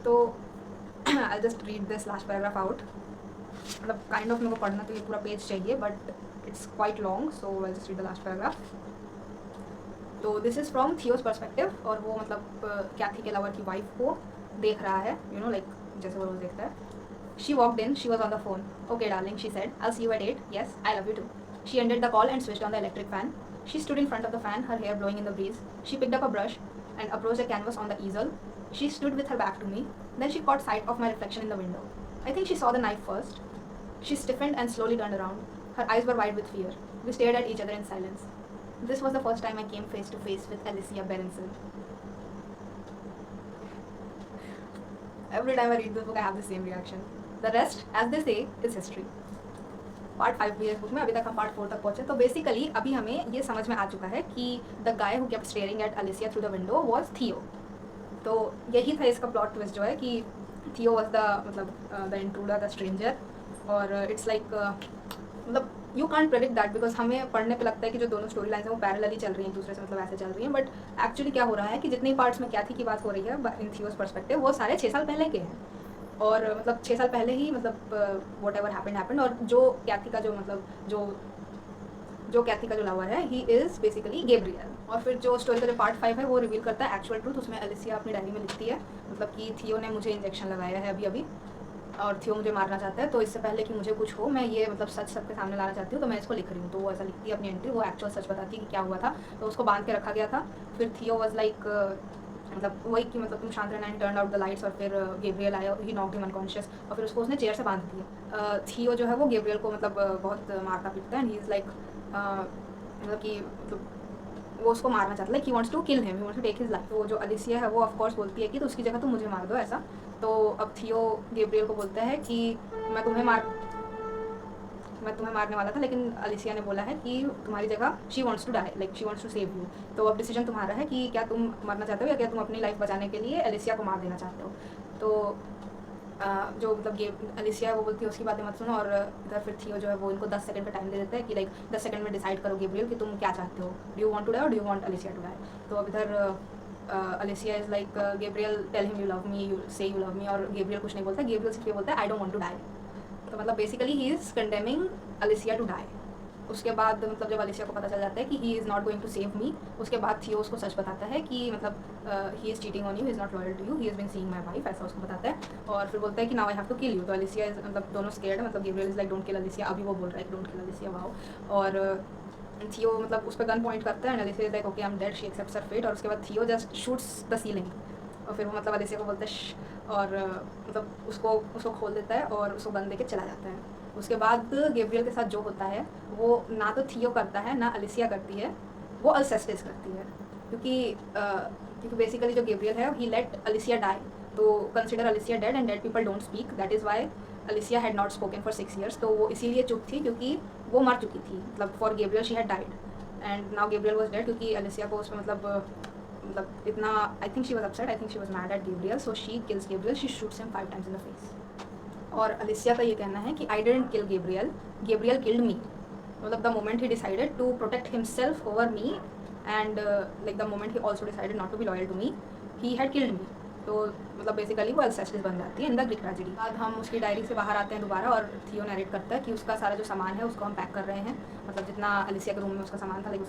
तो I just read this last paragraph out. मतलब kind of मेरे को पढ़ना तो ये पूरा पेज चाहिए but it's quite long, so I just read the last paragraph. तो this is from Theo's perspective, और वो मतलब कैथी के लवर की वाइफ को देख रहा है, यू नो लाइक जैसे वो रोज देखता है। She walked in, she was on the phone. Okay darling, she said, I see you at 8, yes I love you too. She ended the call and switched on the electric fan. She stood in front of the fan, her hair blowing in the breeze. She picked up a brush and approached a canvas on the easel. She stood with her back to me. Then she caught sight of my reflection in the window. I think she saw the knife first. She stiffened and slowly turned around. Her eyes were wide with fear. We stared at each other in silence. This was the first time I came face to face with Alicia Berenson. Every time I read this book, I have the same reaction. The rest, as they say, is history. Part 5 भी है book में, अभी तक हम part 4 तक पहुंचे। तो basically अभी हमें ये समझ में आ चुका है कि the guy who kept staring at Alicia through the window was Theo. तो यही था इसका प्लॉट ट्विस्ट जो है कि थियो वाज द मतलब द इंट्रूडर, द स्ट्रेंजर। और इट्स लाइक मतलब you can't predict that, because हमें पढ़ने पे लगता है कि जो दोनों स्टोरी लाइन्स हैं वो पैरेलली चल रही हैं एक दूसरे से, मतलब ऐसे चल रही हैं। बट एक्चुअली क्या हो रहा है कि जितनी पार्ट्स में कैथी की बात हो रही है इन थियोस पर्सपेक्टिव, वो सारे 6 साल पहले के हैं। और मतलब 6 साल पहले ही मतलब वॉट एवर हैपेंड। और जो कैथी का जो मतलब जो कैथी का जो लवर है ही इज़ बेसिकली गैब्रियल। और फिर जो स्टोरी का जो पार्ट 5 है वो रिवील करता है एक्चुअल ट्रूथ। उसमें अलिसिया अपनी डायरी में लिखती है मतलब कि थियो ने मुझे इंजेक्शन लगाया है अभी अभी, और थियो मुझे मारना चाहता है, तो इससे पहले कि मुझे कुछ हो मैं ये मतलब सच सबके सामने लाना चाहती हूँ, तो मैं इसको लिख रही हूँ। तो वो ऐसा लिखती है अपनी एंट्री, वो एक्चुअल सच बताती है कि क्या हुआ था। तो उसको बांध के रखा गया था। फिर थियो वाज लाइक मतलब वही कि मतलब तुम शांत रहना, and turn out the lights. और फिर गैब्रियल आया, ही नॉक्ड हिम अनकॉन्शियस, और फिर उसको उसने चेयर से बांध दिया। थियो जो है वो गैब्रियल को मतलब बहुत मारता पीटता है, एंड ही इज़ लाइक मतलब कि मतलब वो उसको मारना चाहता है, like he wants to kill him, he wants to take his life. तो जो अलिसिया है वो ऑफ कोर्स बोलती है कि तो उसकी जगह तुम मुझे मार दो ऐसा। तो अब थियो गैब्रियल को बोलता है कि मैं तुम्हें मारने वाला था, लेकिन अलिसिया ने बोला है कि तुम्हारी जगह she wants to die, like she wants to save you. तो अब डिसीजन तुम्हारा है कि क्या तुम मरना चाहते हो या क्या तुम अपनी लाइफ बचाने के लिए अलिसिया को मार देना चाहते हो। तो जो मतलब अलिसिया है वो बोलती है उसकी बातें मत सुनो। और इधर फिर थियो जो है वो इनको 10 सेकंड का टाइम दे देता है कि लाइक 10 सेकंड में डिसाइड करो गैब्रियल कि तुम क्या चाहते हो, do you want to die और do you want Alicia to die. तो अब इधर Alicia is like Gabriel tell him you love me, you say you love me, और गेब्रियल कुछ नहीं बोलता, गेब्रियल सिर्फ ये बोलता है I don't want to die. तो मतलब basically he is condemning Alicia to die. उसके बाद मतलब जब अलिसिया को पता चल जाता है कि he is not going to save me, उसके बाद थियो उसको सच बताता है कि मतलब he is cheating on you, he is not loyal to you, he is been seeing my wife, ऐसा उसको बताता है। और फिर बोलता है कि now I have to kill you. तो अलिसिया मतलब दोनों स्केर्ड है, मतलब Gabriel is like don't kill Alicia, अभी वो बोल रहा है डोंट किल अलिसिया, वाओ। और थियो मतलब उस पर गन पॉइंट करता है and Alicia is like okay I am dead, she accepts her fate. और उसके बाद थियो जस्ट शूट्स द सीलिंग, और फिर वो मतलब अलिसिया को बोलता है और मतलब उसको खोल देता है और उसको गन दे के चला जाता है। उसके बाद गेब्रियल के साथ जो होता है वो ना तो थियो करता है ना अलिसिया करती है, वो अल्सेस्टिस करती है। क्योंकि बेसिकली जो गेब्रियल है ही लेट अलिसिया डाई, तो consider Alicia dead and dead people don't speak, that is why Alicia had not spoken for 6 years। तो वो इसीलिए चुप थी क्योंकि वो मर चुकी थी, मतलब for Gabriel she had died and now Gabriel was dead. क्योंकि अलिसिया को उसमें मतलब इतना I think she was upset, I think she was mad at Gabriel, so she kills Gabriel, she shoots him 5 times in the face. और Alicia का ये कहना है कि I didn't kill Gabriel, Gabriel killed me. मतलब the moment he decided to protect himself over me and like the moment he also decided not to be loyal to me, he had killed me. तो मतलब basically वो अल्सेस्टिस बन जाती है in the Greek tragedy. बाद हम उसकी diary से बाहर आते हैं दोबारा और थियो नरेट करता है कि उसका सारा जो सामान है उसको हम पैक कर रहे हैं, मतलब जितना अलिसिया के रूम में उसका सामान था, लाइक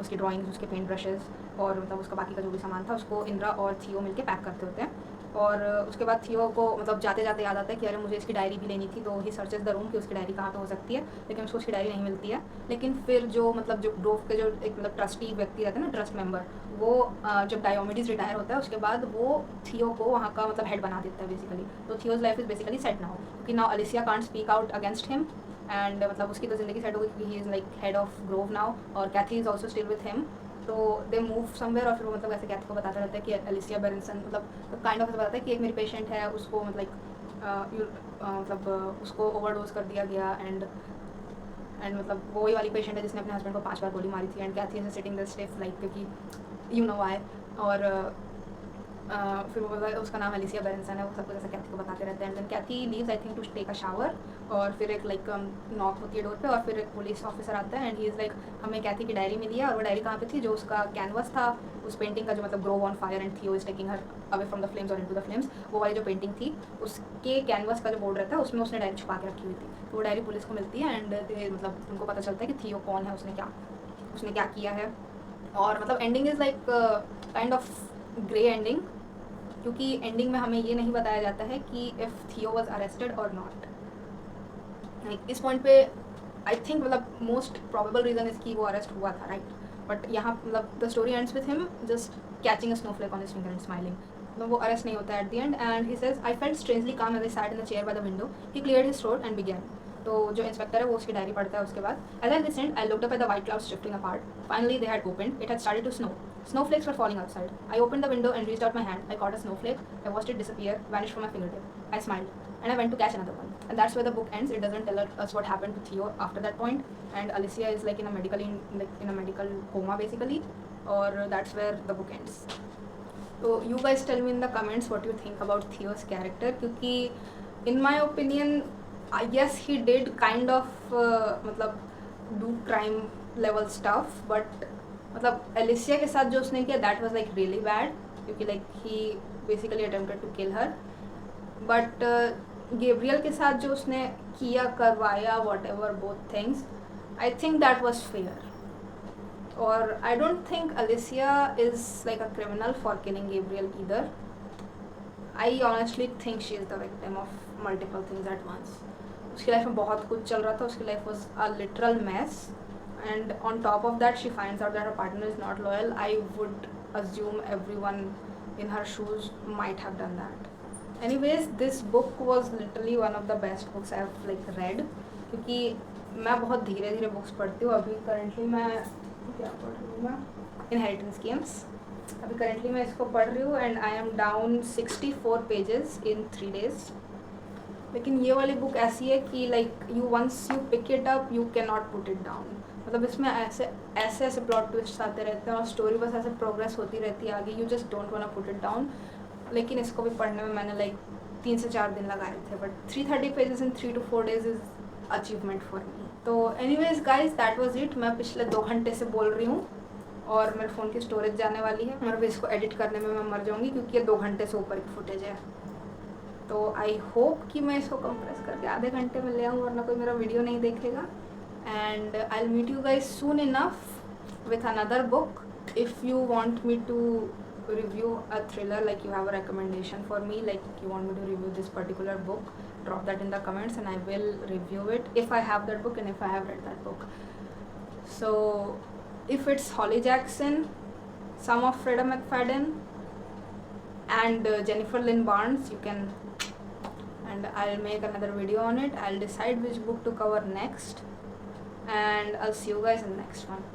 उसकी ड्राइंग्स, उसके पेंट ब्रशेज़ और मतलब उसका बाकी का जो भी सामान था उसको इंद्रा और थियो मिलके पैक करते होते हैं। और उसके बाद थियो को मतलब जाते जाते याद आता है कि अरे मुझे इसकी डायरी भी लेनी थी, तो ही सर्चेस द रूम कि उसकी डायरी कहाँ पे हो सकती है, लेकिन उसको उसकी डायरी नहीं मिलती है। लेकिन फिर जो मतलब जो ग्रोव के जो एक मतलब ट्रस्टी व्यक्ति रहते हैं ना, ट्रस्ट मेंबर, वो जब डायोमेडिस रिटायर होता है उसके बाद वो थियो को वहाँ का मतलब हेड बना देता है बेसिकली। तो Theo's life is basically set now, क्योंकि now Alicia can't speak out against him and मतलब उसकी तो ज़िंदगी सेट हो गई क्योंकि he is like head of Grove now, और Kathy is also still with him. तो दे मूव समवेयर और फिर वो मतलब ऐसे कैथी को बताता रहता है कि अलिसिया बेरेंसन मतलब काइंड ऑफ ऐसा बताता है कि एक मेरी पेशेंट है, उसको मतलब उसको ओवरडोज कर दिया गया एंड मतलब वो वही वाली पेशेंट है जिसने अपने हस्बैंड को 5 बार गोली मारी थी and Cathy is sitting the stiff like क्योंकि यू नो आई। और फिर वो उसका नाम अलिसिया बेरेंसन है, वो सब कुछ ऐसा कैथी को बताते रहते हैं and then Cathy leaves I think to take a shower. और फिर एक लाइक नॉक होती है डोर पे और फिर एक पुलिस ऑफिसर आता है एंड ही इज़ लाइक हमें कैथी की डायरी मिली है। और वो डायरी कहाँ पे थी, जो उसका कैनवस था उस पेंटिंग का जो मतलब ग्रो ऑन फायर एंड थियो is taking her away from the flames और इनटू द फ्लेम्स, वो वाली जो पेंटिंग थी उसके कैनवस का जो बोर्ड रहता है उसमें उसने डायरी छुपा के रखी हुई थी। तो वो डायरी पुलिस को मिलती है एंड मतलब उनको पता चलता है कि थियो कौन है, उसने क्या किया है। और मतलब ending is like kind of grey ending, क्योंकि एंडिंग में हमें ये नहीं बताया जाता है कि इफ़ थियो वाज अरेस्टेड और नॉट। इस पॉइंट पे आई थिंक मतलब मोस्ट प्रोबेबल रीज़न इज़ कि वो अरेस्ट हुआ था, राइट। बट यहाँ मतलब the story ends with him just catching a snowflake on his finger and smiling. मतलब वो अरेस्ट नहीं होता है at the end and he says I felt strangely calm as I sat in the chair by the window, he cleared his throat and begin. तो जो inspector है वो उसकी डायरी पढ़ता है। उसके बाद as I listened I looked up at the white clouds drifting apart, finally they had opened, it had started to snow, snowflakes were falling outside. I opened the window and reached out my hand. I caught a snowflake, I watched it disappear, vanish from my fingertip. I smiled and I went to catch another one. And that's where the book ends. It doesn't tell us what happened to Theo after that point, and Alicia is like in a medical coma basically, or that's where the book ends. So you guys tell me in the comments what you think about Theo's character, क्योंकि in my opinion yes he did kind of मतलब do crime level stuff, but मतलब Alicia के साथ जो उसने किया that was like really bad, क्योंकि like he basically attempted to kill her. But Gabriel के साथ जो उसने किया करवाया whatever both things, I think that was fair. और I don't think Alicia is like a criminal for killing Gabriel either. I honestly think she is the victim of multiple things at once. उसकी life में बहुत कुछ चल रहा था, उसकी life was a literal mess, and on top of that she finds out that her partner is not loyal. I would assume everyone in her shoes might have done that. Anyways, this book was literally one of the best books I have like read, क्योंकि मैं बहुत धीरे धीरे books पढ़ती हूँ। अभी currently मैं क्या पढ़ रही हूँ, मैं इनहेरिटेंस गेम्स अभी करंटली मैं इसको पढ़ रही हूँ and I am down 64 pages in 3 days। लेकिन ये वाली बुक ऐसी है कि like you once you pick it up you can not put it down. मतलब इसमें ऐसे प्लॉट ट्विस्ट आते रहते हैं और स्टोरी बस ऐसे प्रोग्रेस होती रहती है आगे, you just don't want to put it down. लेकिन इसको भी पढ़ने में मैंने लाइक 3 से 4 दिन लगाए थे, but 330 pages in 3 to 4 days is achievement for me. तो anyways guys that was it. मैं पिछले 2 घंटे से बोल रही हूँ और मेरे फ़ोन की स्टोरेज जाने वाली है और इसको एडिट करने में मैं मर जाऊँगी क्योंकि ये 2 घंटे से ऊपर की फुटेज है। तो आई होप कि मैं इसको कंप्रेस करके आधे घंटे में ले आऊँ, वरना कोई मेरा वीडियो नहीं देखेगा। And I will meet you guys soon enough with another book. If you want me to review a thriller, like you have a recommendation for me, like you want me to review this particular book, drop that in the comments and I will review it if I have that book and if I have read that book. So if it's Holly Jackson, some of Freda McFadden and Jennifer Lynn Barnes, you can, and I'll make another video on it. I'll decide which book to cover next and I'll see you guys in the next one.